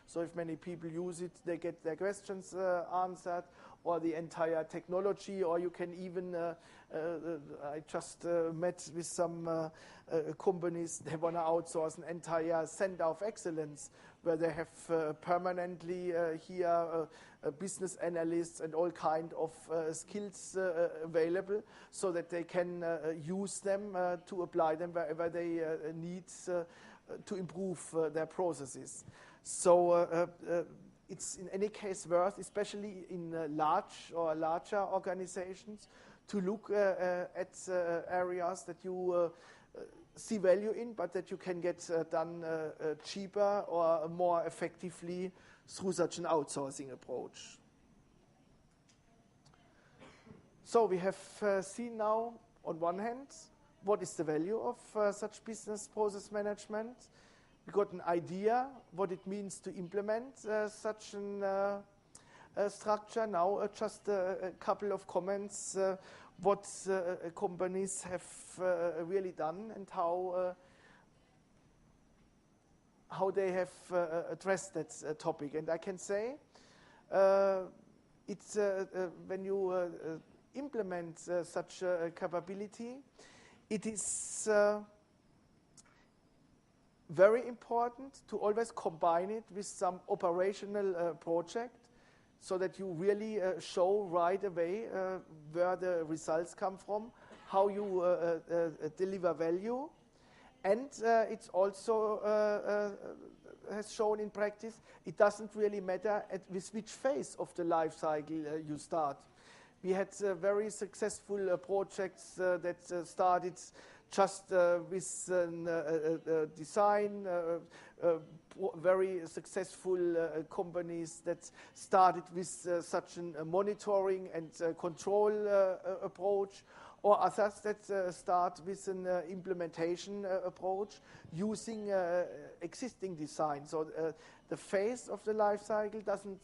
So if many people use it, they get their questions answered, or the entire technology, or you can even, I just met with some companies, they want to outsource an entire center of excellence, where they have permanently here business analysts and all kind of skills available, so that they can use them to apply them wherever they need to improve their processes. So it's in any case worth, especially in large or larger organizations, to look at areas that you see value in, but that you can get done cheaper or more effectively through such an outsourcing approach. So we have seen now, on one hand, what is the value of such business process management. We got an idea what it means to implement such a structure. Now just a couple of comments what companies have really done and how they have addressed that topic. And I can say it's when you implement such a capability, it is very important to always combine it with some operational project, so that you really show right away where the results come from, how you deliver value. And it's also has shown in practice, it doesn't really matter with which phase of the life cycle you start. We had very successful projects that started just with design, very successful companies that started with such a monitoring and control approach, or others that start with an implementation approach using existing design. So the phase of the life cycle doesn't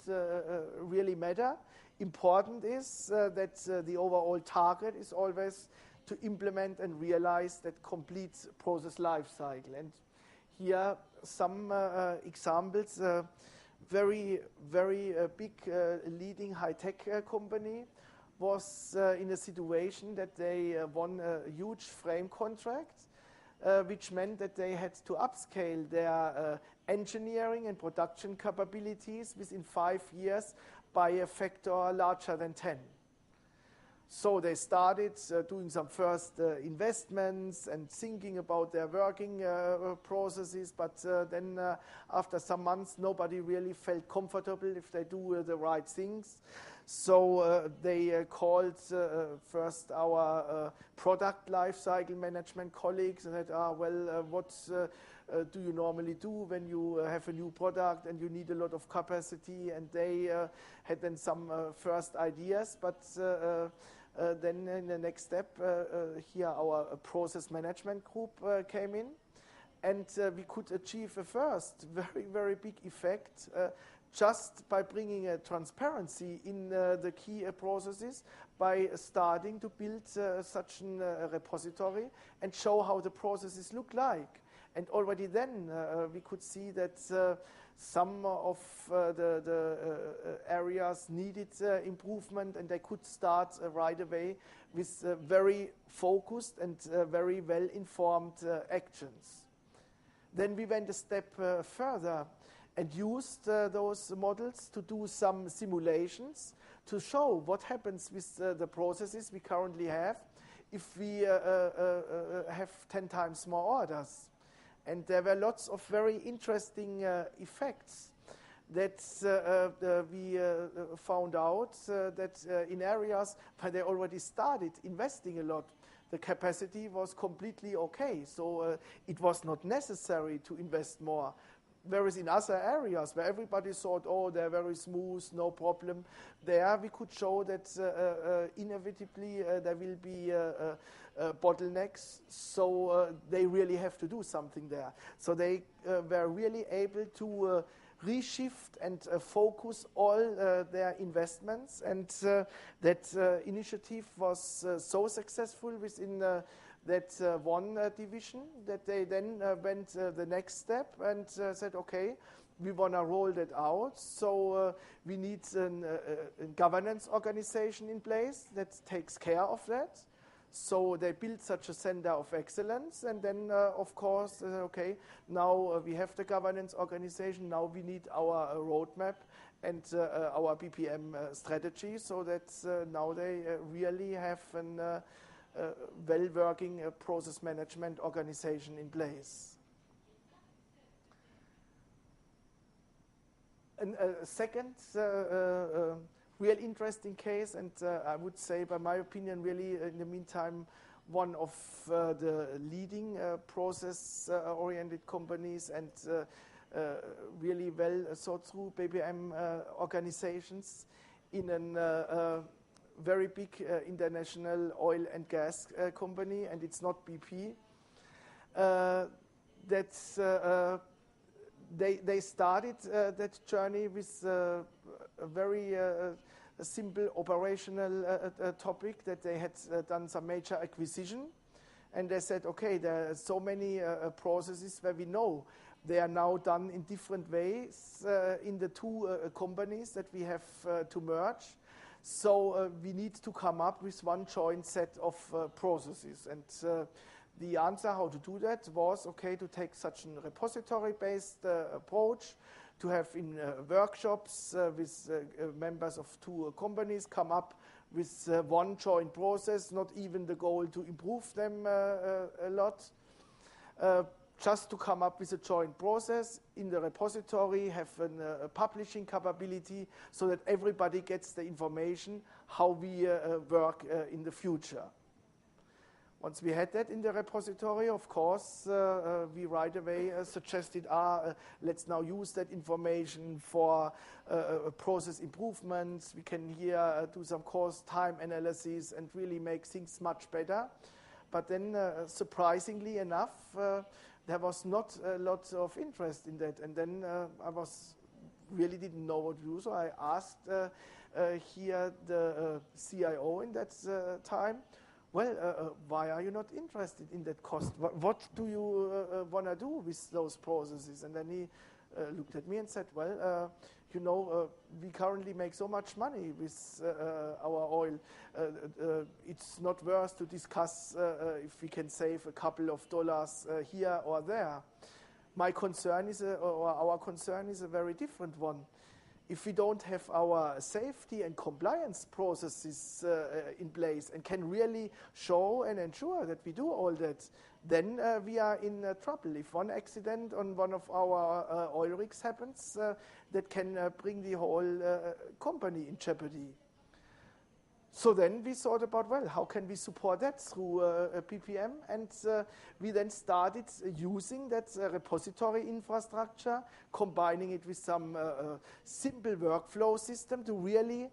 really matter. Important is that the overall target is always to implement and realize that complete process life cycle. And here some examples. Very big leading high-tech company was in a situation that they won a huge frame contract, which meant that they had to upscale their engineering and production capabilities within 5 years by a factor larger than 10. So they started doing some first investments and thinking about their working processes, but then after some months nobody really felt comfortable if they do the right things. So they called first our product lifecycle management colleagues and said, what do you normally do when you have a new product and you need a lot of capacity? And they had then some first ideas, but then in the next step, here our process management group came in, and we could achieve a first very big effect just by bringing a transparency in the key processes, by starting to build such a repository and show how the processes look like. And already then we could see that some of the areas needed improvement, and they could start right away with very focused and very well-informed actions. Then we went a step further and used those models to do some simulations to show what happens with the processes we currently have if we have 10 times more orders. And there were lots of very interesting effects that we found out that in areas where they already started investing a lot, the capacity was completely okay. So it was not necessary to invest more. Whereas in other areas where everybody thought, oh, they're very smooth, no problem, there we could show that inevitably there will be bottlenecks, so they really have to do something there. So they were really able to reshift and focus all their investments, and that initiative was so successful within that one division that they then went the next step and said, okay, we want to roll that out. So we need a governance organization in place that takes care of that. So they built such a center of excellence, and then, of course, okay, now we have the governance organization, now we need our roadmap and our BPM strategy, so that now they really have a well-working process management organization in place. And a second real interesting case, and I would say, by my opinion, really in the meantime, one of the leading process-oriented companies and really well thought through BPM organizations in a very big international oil and gas company, and it's not BP. They started that journey with a very simple operational topic, that they had done some major acquisition, and they said, okay, there are so many processes where we know they are now done in different ways in the two companies that we have to merge. So we need to come up with one joint set of processes. And the answer how to do that was, okay, to take such a repository-based approach, to have in workshops with members of two companies come up with one joint process, not even the goal to improve them a lot, just to come up with a joint process in the repository, have a publishing capability so that everybody gets the information how we work in the future. Once we had that in the repository, of course, we right away suggested, let's now use that information for process improvements. We can here do some cost time analysis and really make things much better. But then, surprisingly enough, there was not a lot of interest in that. And then I really didn't know what to do, so I asked here the CIO in that time, well, why are you not interested in that cost? What do you want to do with those processes? And then he looked at me and said, well, we currently make so much money with our oil. It's not worth to discuss if we can save a couple of dollars here or there. My concern is, or our concern is a very different one. If we don't have our safety and compliance processes in place and can really show and ensure that we do all that, then we are in trouble. If one accident on one of our oil rigs happens, that can bring the whole company in jeopardy. So then we thought about, well, how can we support that through BPM? And we then started using that repository infrastructure, combining it with some simple workflow system to really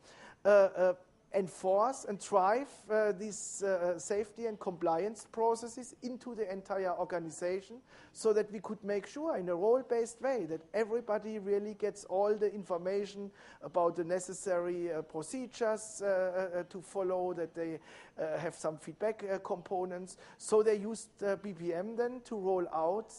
enforce and drive these safety and compliance processes into the entire organization, so that we could make sure in a role-based way that everybody really gets all the information about the necessary procedures to follow, that they have some feedback components. So they used BPM then to roll out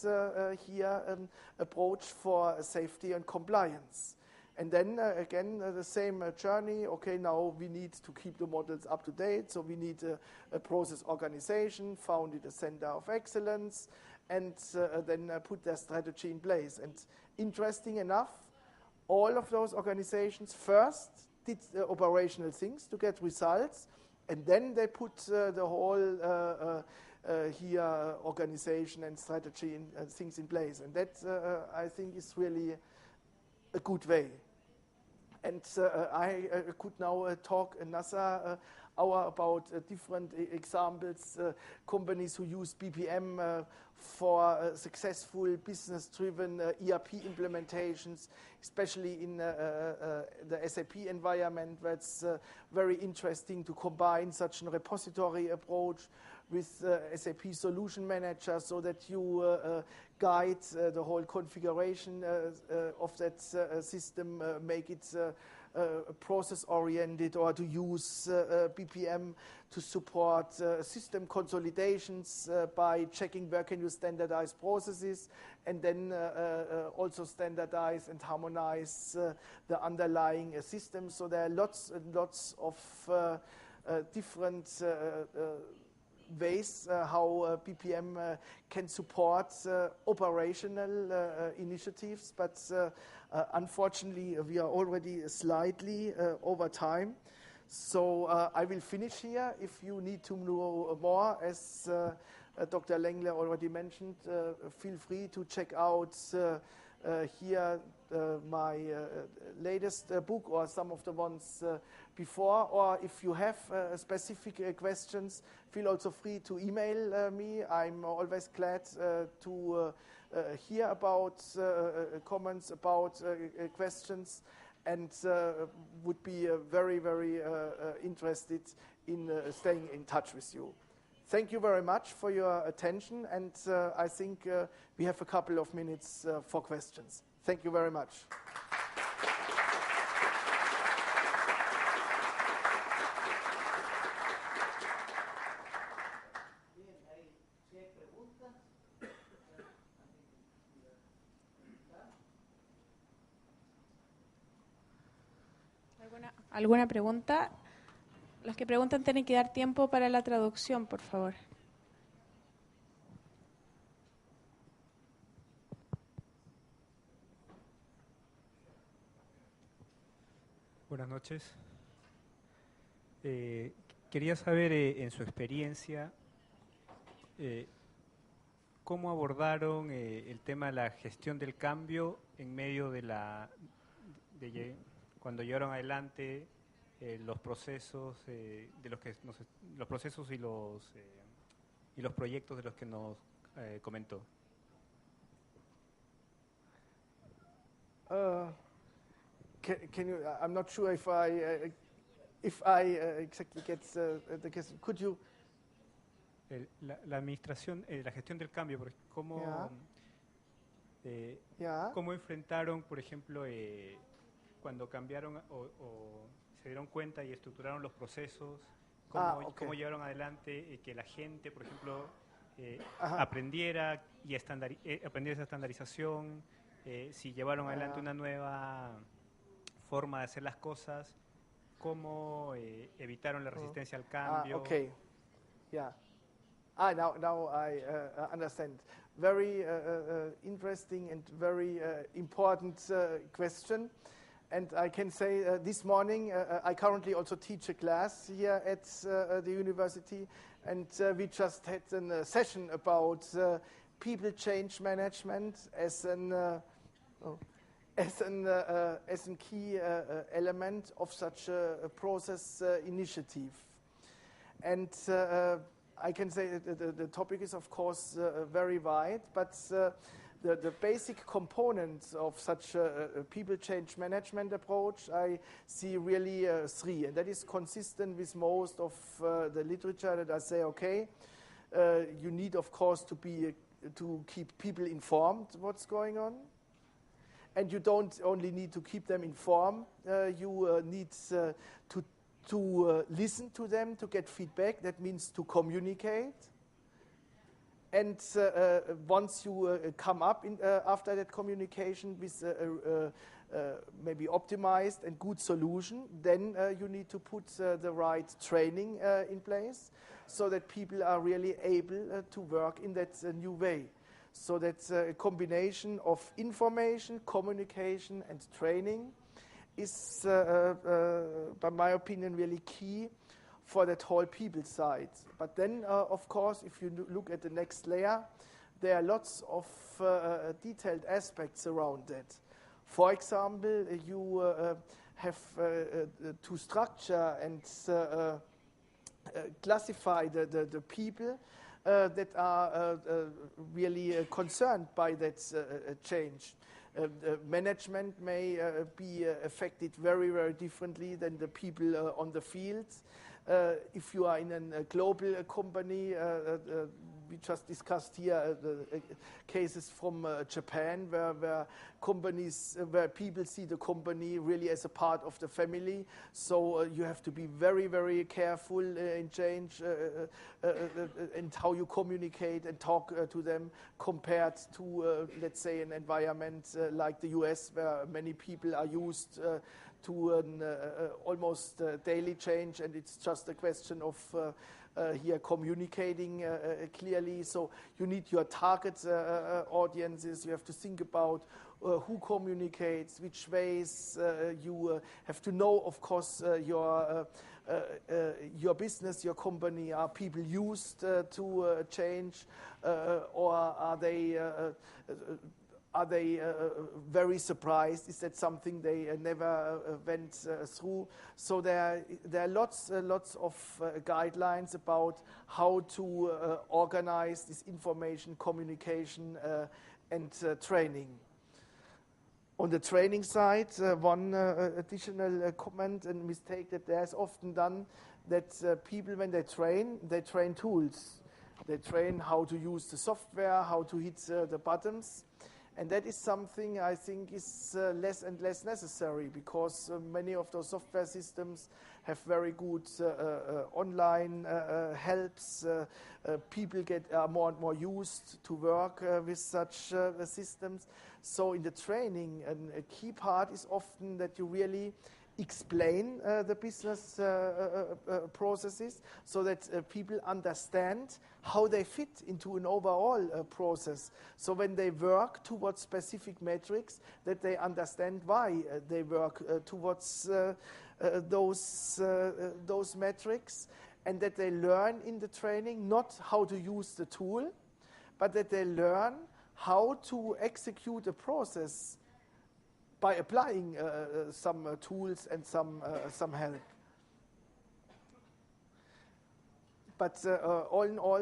here an approach for safety and compliance. And then, again, the same journey. Okay, now we need to keep the models up to date, so we need a process organization, founded a center of excellence, and then put their strategy in place. And interesting enough, all of those organizations first did operational things to get results, and then they put the whole here organization and strategy and things in place. And that, I think, is really a good way. And I could now talk another hour about different examples, companies who use BPM for successful business-driven ERP implementations, especially in the SAP environment, where it's very interesting to combine such a repository approach with SAP Solution Manager so that you guide the whole configuration of that system, make it process-oriented, or to use BPM to support system consolidations by checking where can you standardize processes and then also standardize and harmonize the underlying system. So there are lots and lots of different ways how BPM can support operational initiatives, but unfortunately we are already slightly over time. So I will finish here. If you need to know more, as Dr. Lengle already mentioned, feel free to check out here my latest book or some of the ones before, or if you have specific questions, feel also free to email me. I'm always glad to hear about comments, about questions, and would be very, very interested in staying in touch with you. Thank you very much for your attention, and I think we have a couple of minutes for questions. Thank you very much. ¿Alguna pregunta? Los que preguntan tienen que dar tiempo para la traducción, por favor. Buenas noches. Quería saber, en su experiencia, cómo abordaron el tema de la gestión del cambio en medio de cuando llevaron adelante los procesos los procesos y los proyectos de los que nos comentó. Can you? I'm not sure if I exactly get the question. Could you? La administración, la gestión del cambio, ¿cómo cómo enfrentaron, por ejemplo, cuando cambiaron o se dieron cuenta y estructuraron los procesos? ¿Cómo llevaron adelante que la gente, por ejemplo, aprendiera esa estandarización? Si llevaron adelante una nueva forma de hacer las cosas, ¿cómo evitaron la resistencia al cambio? Okay, yeah. Now I understand. Very interesting and very important question. And I can say this morning I currently also teach a class here at the university, and we just had a session about people change management as a key element of such a process initiative. And I can say that the topic is, of course, very wide, but the basic components of such a people change management approach I see really three, and that is consistent with most of the literature that I say, okay, you need, of course, to keep people informed what's going on. And you don't only need to keep them informed, you need to listen to them, to get feedback. That means to communicate. And once you come up after that communication with maybe optimized and good solution, then you need to put the right training in place so that people are really able to work in that new way. So that's a combination of information, communication, and training is, by my opinion, really key for that whole people side. But then, of course, if you look at the next layer, there are lots of detailed aspects around that. For example, you have to structure and classify the people that are really concerned by that change. Management may be affected very, very differently than the people on the fields. If you are in a global company, we just discussed here cases from Japan where companies, where people see the company really as a part of the family. So you have to be very, very careful in change and how you communicate and talk to them compared to, let's say, an environment like the US, where many people are used to an almost daily change, and it's just a question of here communicating clearly. So you need your target audiences. You have to think about who communicates, which ways. You have to know, of course, your business, your company. Are people used to change, or are they very surprised? Is that something they never went through? So there are lots of guidelines about how to organize this information, communication, and training. On the training side, one additional comment and mistake that there's often done, that people, when they train tools. They train how to use the software, how to hit the buttons. And that is something I think is less and less necessary, because many of those software systems have very good online helps. People are more and more used to work with such systems. So in the training, a key part is often that you really explain the business processes, so that people understand how they fit into an overall process. So when they work towards specific metrics, that they understand why they work towards those metrics, and that they learn in the training not how to use the tool, but that they learn how to execute a process by applying some tools and some help. But all in all,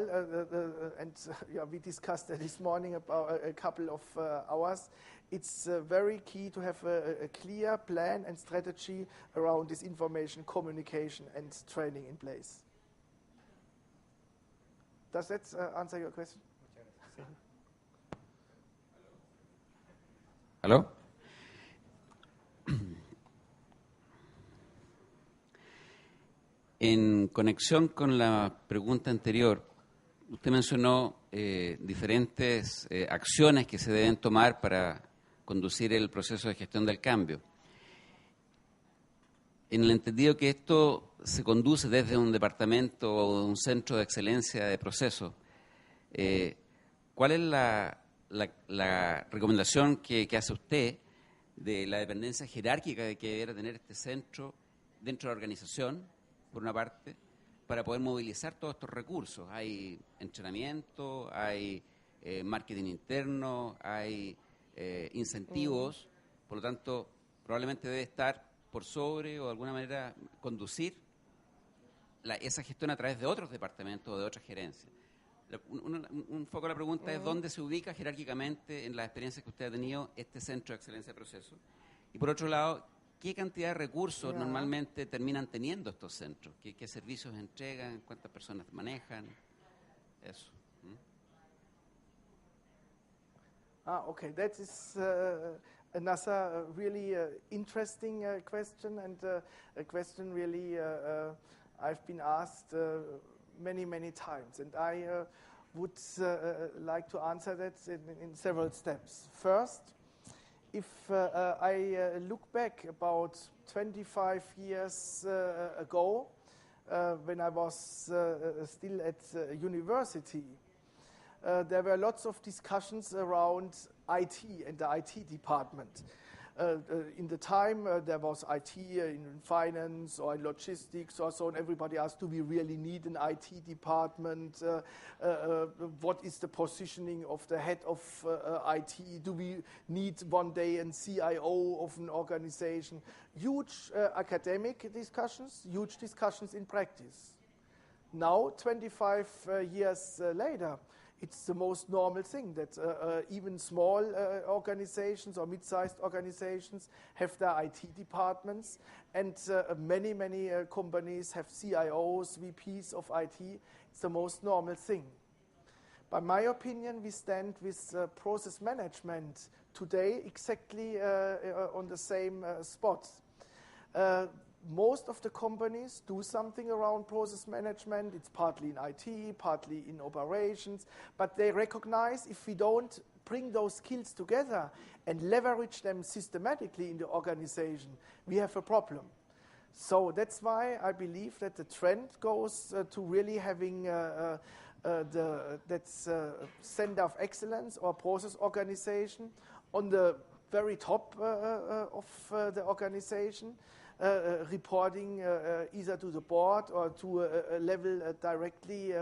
we discussed this morning about a couple of hours, it's very key to have a clear plan and strategy around this information, communication, and training in place. Does that answer your question? ¿Aló? En conexión con la pregunta anterior, usted mencionó diferentes acciones que se deben tomar para conducir el proceso de gestión del cambio. En el entendido que esto se conduce desde un departamento o un centro de excelencia de proceso, ¿cuál es la recomendación que hace usted de la dependencia jerárquica que debiera tener este centro dentro de la organización, por una parte, para poder movilizar todos estos recursos? Hay entrenamiento, hay marketing interno, hay incentivos, por lo tanto, probablemente debe estar por sobre o de alguna manera conducir esa gestión a través de otros departamentos o de otras gerencias. Un foco de la pregunta es dónde se ubica jerárquicamente en las experiencias que usted ha tenido este centro de excelencia de proceso. Y por otro lado, ¿qué cantidad de recursos normalmente terminan teniendo estos centros? ¿Qué servicios entregan? ¿Cuántas personas manejan? Eso. Okay. That is another really interesting question, and a question really I've been asked many, many times. And I would like to answer that in several steps. First, if I look back about 25 years ago, when I was still at university, there were lots of discussions around IT and the IT department. In the time, there was IT in finance or in logistics or so, and everybody asked, do we really need an IT department? What is the positioning of the head of IT? Do we need one day a CIO of an organization? Huge academic discussions, huge discussions in practice. Now, 25 years later, it's the most normal thing that even small organizations or mid-sized organizations have their IT departments, and many companies have CIOs, VPs of IT. It's the most normal thing. By my opinion, we stand with process management today exactly on the same spot. Most of the companies do something around process management. It's partly in IT, partly in operations, but they recognize if we don't bring those skills together and leverage them systematically in the organization, we have a problem. So that's why I believe that the trend goes to really having that's center of excellence or process organization on the very top of the organization, reporting either to the board or to a level directly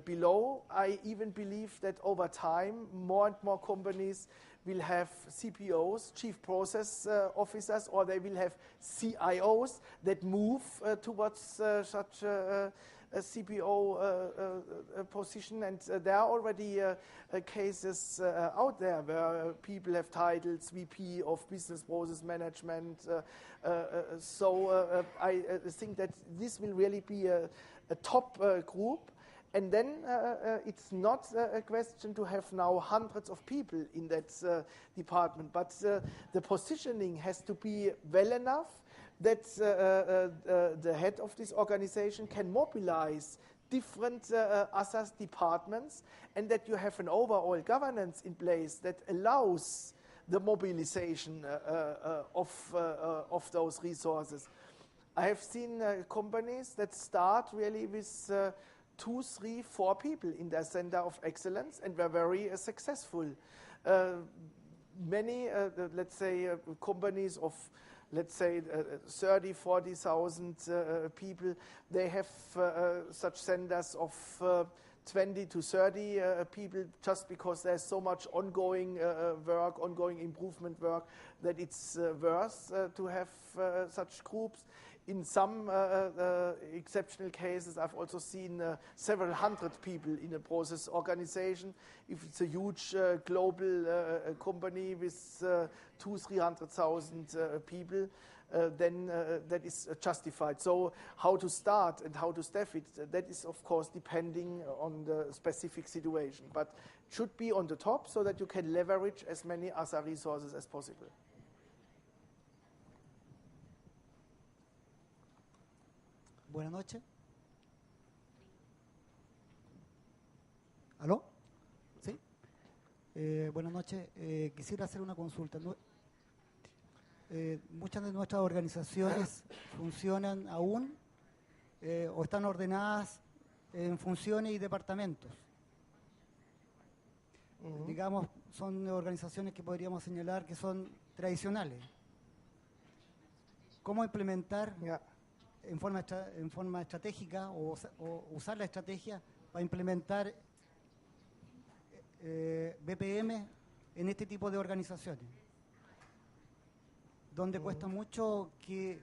below. I even believe that over time, more and more companies will have CPOs, chief process officers, or they will have CIOs that move towards such a CPO position, and there are already cases out there where people have titles VP of Business Process Management. So I think that this will really be a top group. And then it's not a question to have now hundreds of people in that department, but the positioning has to be well enough that the head of this organization can mobilize different other departments, and that you have an overall governance in place that allows the mobilization of those resources. I have seen companies that start really with 2, 3, 4 people in their center of excellence and were very successful. Many, let's say, companies of, let's say, 30, 40,000 people, they have such centers of 20 to 30 people, just because there's so much ongoing work, ongoing improvement work, that it's worth to have such groups. In some exceptional cases, I've also seen several hundred people in a process organization. If it's a huge global company with 200,000-300,000 people, then that is justified. So how to start and how to staff it, that is, of course, depending on the specific situation. But it should be on the top so that you can leverage as many other resources as possible. Buenas noches. ¿Aló? ¿Sí? Buenas noches. Quisiera hacer una consulta. Muchas de nuestras organizaciones funcionan aún o están ordenadas en funciones y departamentos. Digamos, son organizaciones que podríamos señalar que son tradicionales. ¿Cómo implementar en forma estratégica o usar la estrategia para implementar BPM en este tipo de organizaciones, donde cuesta mucho que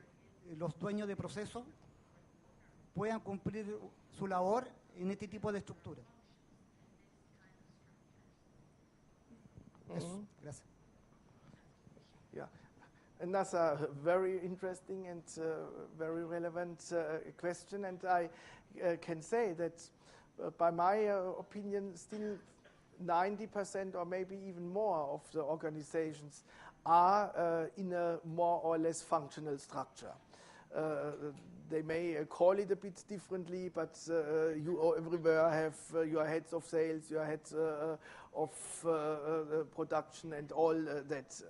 los dueños de procesos puedan cumplir su labor en este tipo de estructura? Eso, gracias. Yeah. Another very interesting and very relevant question, and I can say that by my opinion, still 90% or maybe even more of the organizations are in a more or less functional structure. They may call it a bit differently, but you everywhere have your heads of sales, your heads of production and all that.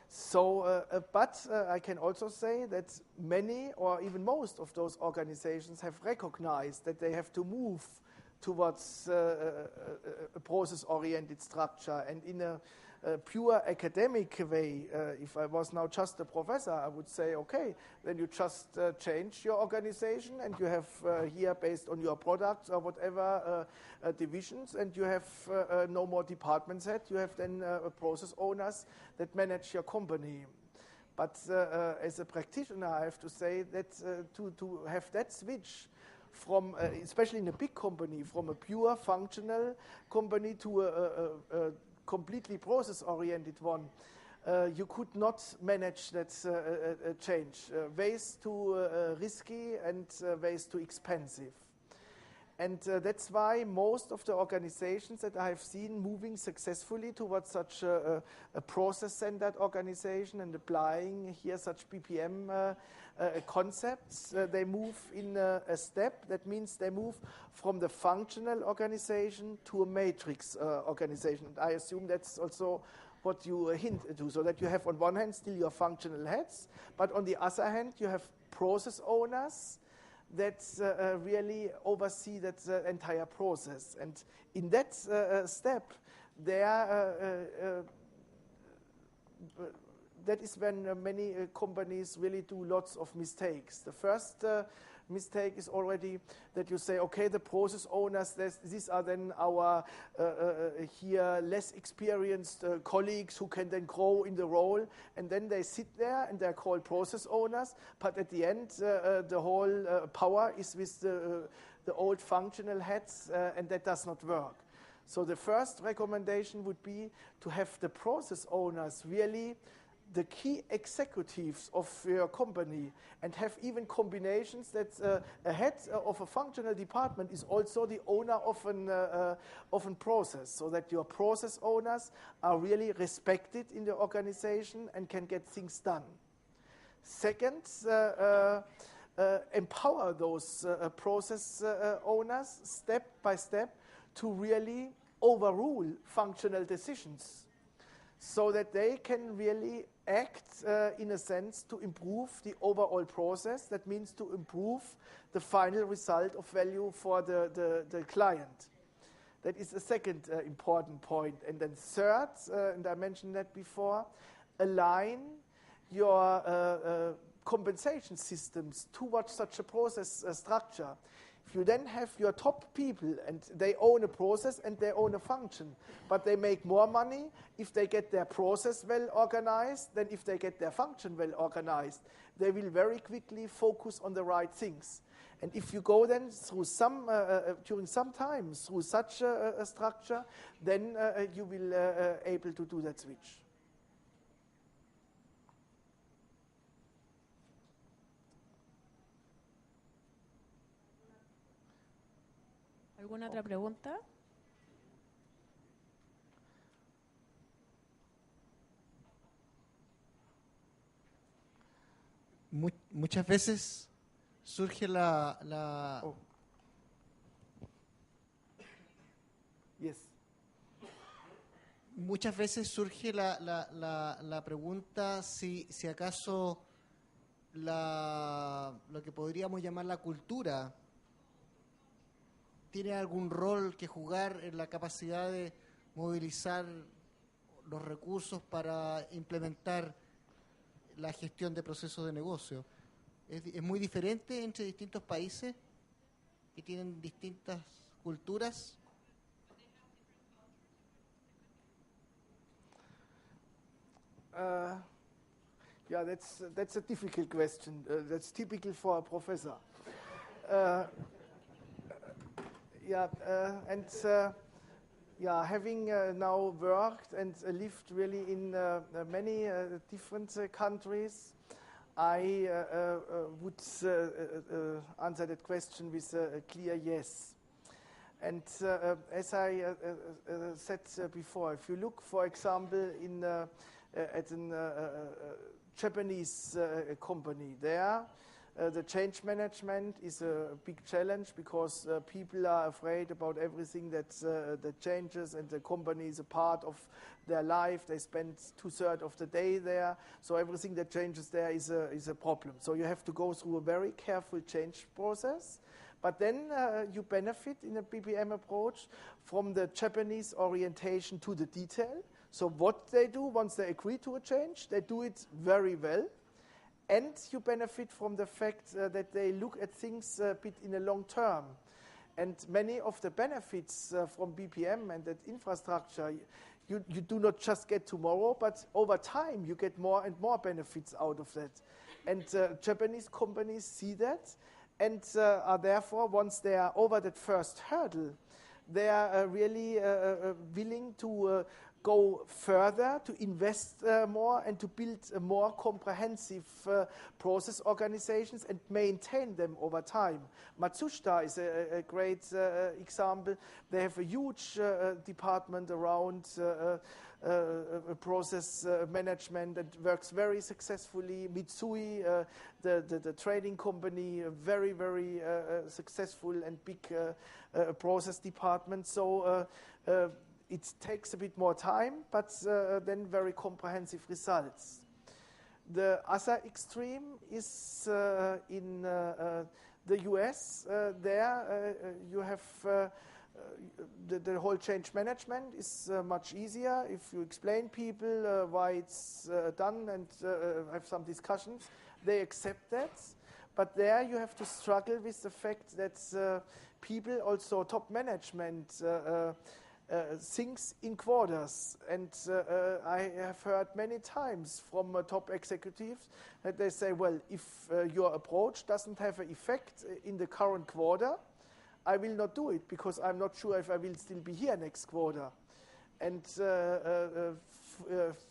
So, but I can also say that many or even most of those organizations have recognized that they have to move towards a process-oriented structure. And in a pure academic way, if I was now just a professor, I would say, okay, then you just change your organization and you have here, based on your products or whatever, divisions, and you have no more department head. You have then process owners that manage your company. But as a practitioner, I have to say that to have that switch from, especially in a big company, from a pure functional company to a completely process-oriented one. You could not manage that change. Ways too risky and ways too expensive. And that's why most of the organizations that I have seen moving successfully towards such a process-centered organization and applying here such BPM concepts, they move in a step. That means they move from the functional organization to a matrix organization. And I assume that's also what you hint to, so that you have on one hand still your functional heads, but on the other hand you have process owners that really oversee that entire process. And in that step, that is when many companies really do lots of mistakes. The first mistake is already that you say, okay, the process owners, these are then our here less experienced colleagues who can then grow in the role, and then they sit there and they're called process owners, but at the end the whole power is with the old functional heads, and that does not work. So the first recommendation would be to have the process owners really the key executives of your company, and have even combinations that a head of a functional department is also the owner of an process, so that your process owners are really respected in the organization and can get things done. Second, empower those process owners step by step to really overrule functional decisions, so that they can really act in a sense to improve the overall process. That means to improve the final result of value for the client. That is a second important point. And then third, and I mentioned that before, align your compensation systems towards such a process structure. If you then have your top people and they own a process and they own a function, but they make more money if they get their process well organized than if they get their function well organized, they will very quickly focus on the right things. And if you go then through during some time through such a structure, then you will able to do that switch. ¿Alguna otra pregunta? Muchas veces surge la Yes. Muchas veces surge la pregunta si acaso lo que podríamos llamar la cultura tiene algún rol que jugar en la capacidad de movilizar los recursos para implementar la gestión de procesos de negocio. ¿Es muy diferente entre distintos países que tienen distintas culturas? Yeah, that's a difficult question. That's typical for a professor. Having now worked and lived really in many different countries, I would answer that question with a clear yes. And as I said before, if you look, for example, at a Japanese company, there the change management is a big challenge because people are afraid about everything that changes, and the company is a part of their life. They spend 2/3 of the day there, so everything that changes there is a problem. So you have to go through a very careful change process. But then you benefit in a BPM approach from the Japanese orientation to the detail. So what they do once they agree to a change, they do it very well. And you benefit from the fact that they look at things a bit in a long term. And many of the benefits from BPM and that infrastructure, you do not just get tomorrow, but over time you get more and more benefits out of that. And Japanese companies see that, and are therefore, once they are over that first hurdle, they are really willing to go further, to invest more, and to build more comprehensive process organizations and maintain them over time. Matsushita is a great example. They have a huge department around process management that works very successfully. Mitsui, the trading company, a very, very successful and big process department. So it takes a bit more time, but then very comprehensive results. The other extreme is in the US. There you have the whole change management is much easier if you explain people why it's done and have some discussions. They accept that. But there you have to struggle with the fact that people, also top management, thinks in quarters, and I have heard many times from top executives that they say, well, if your approach doesn't have an effect in the current quarter, I will not do it because I'm not sure if I will still be here next quarter. And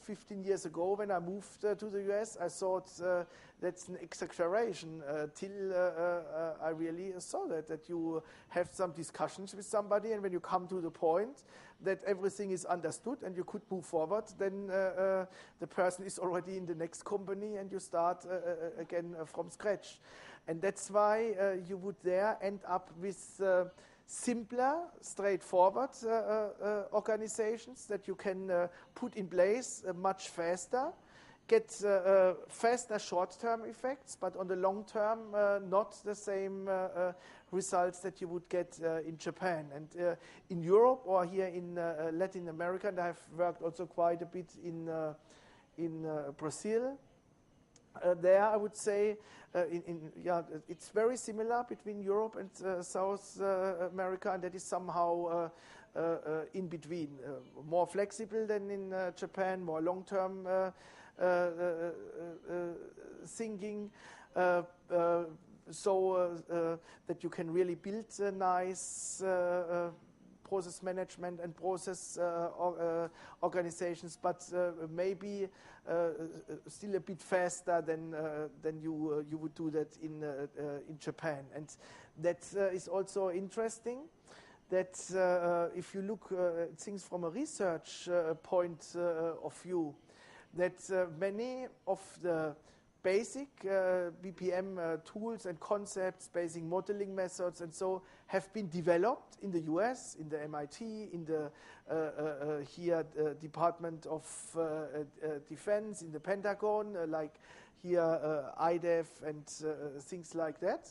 15 years ago, when I moved to the US, I thought that's an exaggeration till I really saw that you have some discussions with somebody, and when you come to the point that everything is understood and you could move forward, then the person is already in the next company and you start again from scratch. And that's why you would there end up with simpler, straightforward organizations that you can put in place much faster, get faster short-term effects, but on the long term, not the same results that you would get in Japan. And in Europe or here in Latin America, and I've worked also quite a bit in Brazil. There, I would say, it's very similar between Europe and South America, and that is somehow in between. More flexible than in Japan, more long-term thinking, so that you can really build a nice process management and process organizations, but maybe still a bit faster than you would do that in Japan. And that is also interesting. That if you look at things from a research point of view, that many of the basic BPM tools and concepts, basic modeling methods, and so have been developed in the US, in the MIT, in the Department of Defense, in the Pentagon, like here IDEF and things like that.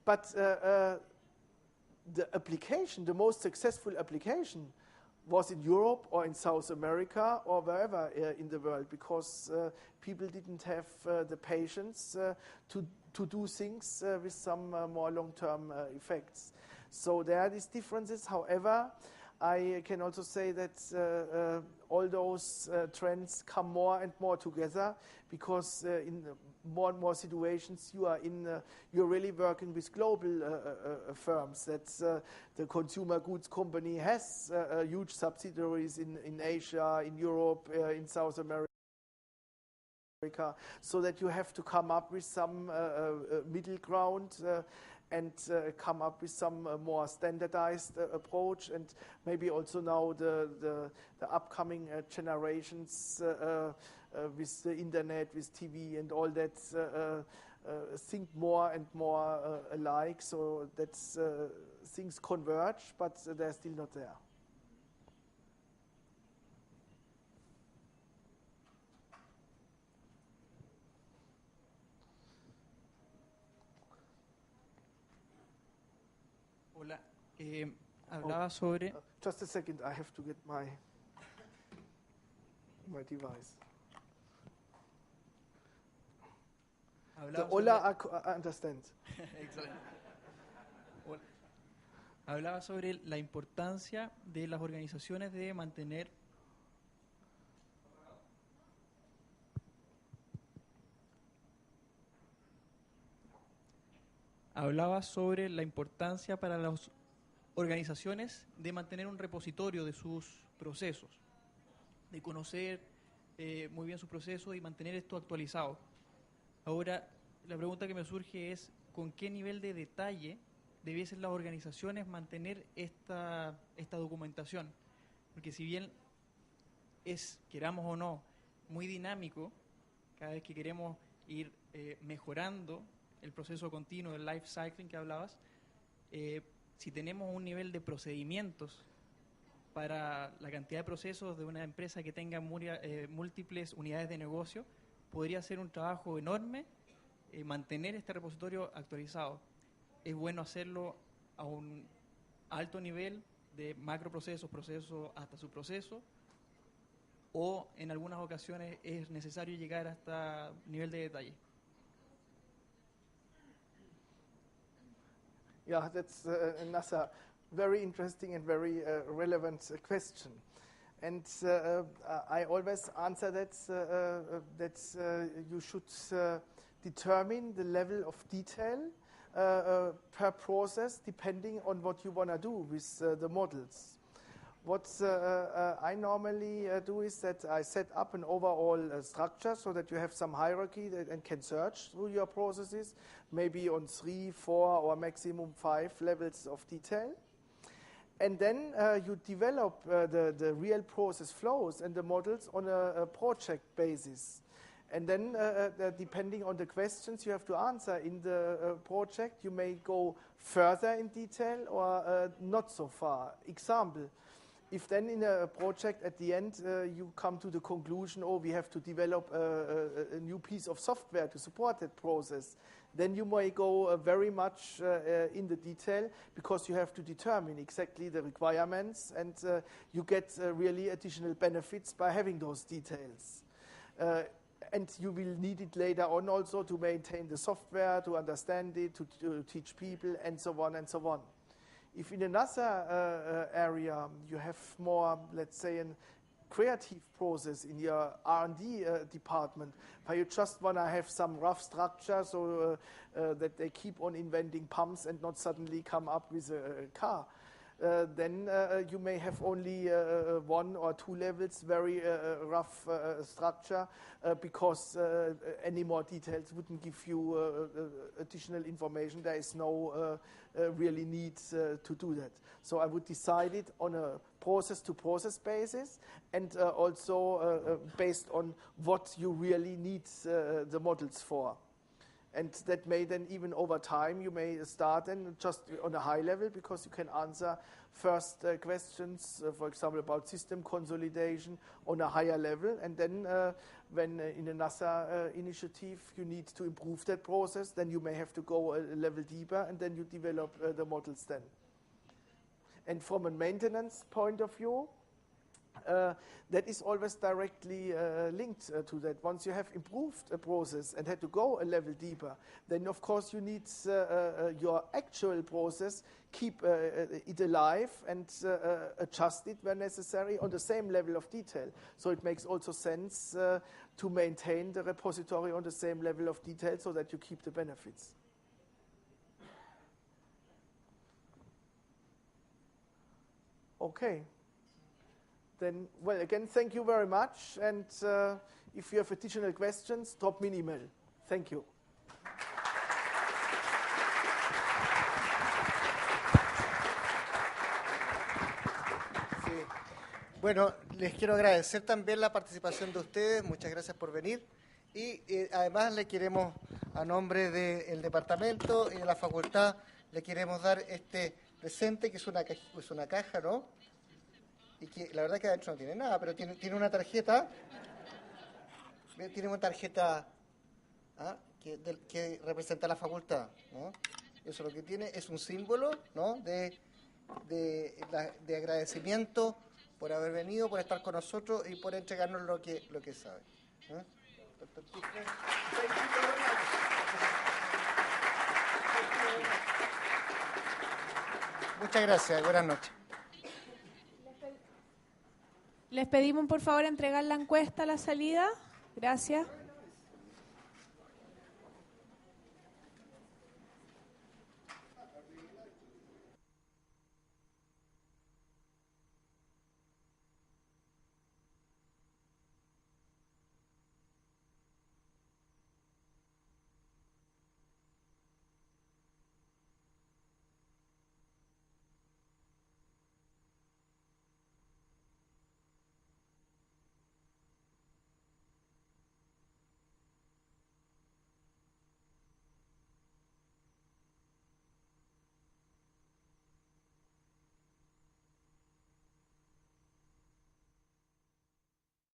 But the application, the most successful application, was in Europe or in South America or wherever in the world, because people didn't have the patience to do things with some more long-term effects. So there are these differences. However, I can also say that all those trends come more and more together, because in more and more situations you're really working with global firms. That's the consumer goods company has huge subsidiaries in Asia, in Europe, in South America, so that you have to come up with some middle ground and come up with some more standardized approach. And maybe also now the upcoming generations with the internet, with TV and all that, think more and more alike, so that things converge, but they're still not there. Hola, hablaba sobre... Just a second, I have to get my device. Hola, I understand. Excelente. Hablaba sobre la importancia de las organizaciones de mantener... hablaba sobre la importancia para las organizaciones de mantener un repositorio de sus procesos, de conocer muy bien sus procesos y mantener esto actualizado. Ahora, la pregunta que me surge es, ¿con qué nivel de detalle debiesen las organizaciones mantener esta documentación? Porque si bien es, queramos o no, muy dinámico, cada vez que queremos ir mejorando el proceso continuo del life cycling que hablabas, si tenemos un nivel de procedimientos para la cantidad de procesos de una empresa que tenga múltiples unidades de negocio, podría ser un trabajo enorme mantener este repositorio actualizado. Es bueno hacerlo a un alto nivel de macroprocesos, procesos hasta subprocesos, o en algunas ocasiones es necesario llegar hasta nivel de detalle. Yeah, that's another very interesting and very relevant question. And I always answer that you should determine the level of detail per process depending on what you want to do with the models. What I normally do is that I set up an overall structure so that you have some hierarchy and can search through your processes, maybe on 3, 4, or maximum 5 levels of detail. And then you develop the real process flows and the models on a project basis. And then depending on the questions you have to answer in the project, you may go further in detail or not so far. Example, if then in a project at the end you come to the conclusion, oh, we have to develop a new piece of software to support that process, then you may go very much in the detail, because you have to determine exactly the requirements, and you get really additional benefits by having those details. And you will need it later on also to maintain the software, to understand it, to teach people, and so on and so on. If in another area you have more, let's say, a creative process in your R&D department, where you just want to have some rough structure so that they keep on inventing pumps and not suddenly come up with a car, then you may have only 1 or 2 levels, very rough structure, because any more details wouldn't give you additional information. There is no really need to do that. So I would decide it on a process-to-process basis, and also based on what you really need the models for. And that may then, even over time, you may start then just on a high level, because you can answer first questions, for example, about system consolidation on a higher level. And then when in another initiative you need to improve that process, then you may have to go a level deeper, and then you develop the models then. And from a maintenance point of view, that is always directly linked to that. Once you have improved a process and had to go a level deeper, then of course you need your actual process, keep it alive and adjust it where necessary on the same level of detail. So it makes also sense to maintain the repository on the same level of detail so that you keep the benefits. Okay. Then, well, again, thank you very much. And if you have additional questions, drop me an email. Thank you. Sí. Bueno, les quiero agradecer también la participación de ustedes. Muchas gracias por venir. Y además le queremos, a nombre del departamento y de la facultad, le queremos dar este presente, que es una caja, ¿no? Y que la verdad que adentro no tiene nada, pero tiene una tarjeta. Tiene una tarjeta que representa a la facultad, ¿no? Eso lo que tiene es un símbolo, ¿no? de agradecimiento por haber venido, por estar con nosotros y por entregarnos lo que sabe. Muchas gracias, buenas noches. Les pedimos por favor entregar la encuesta a la salida. Gracias.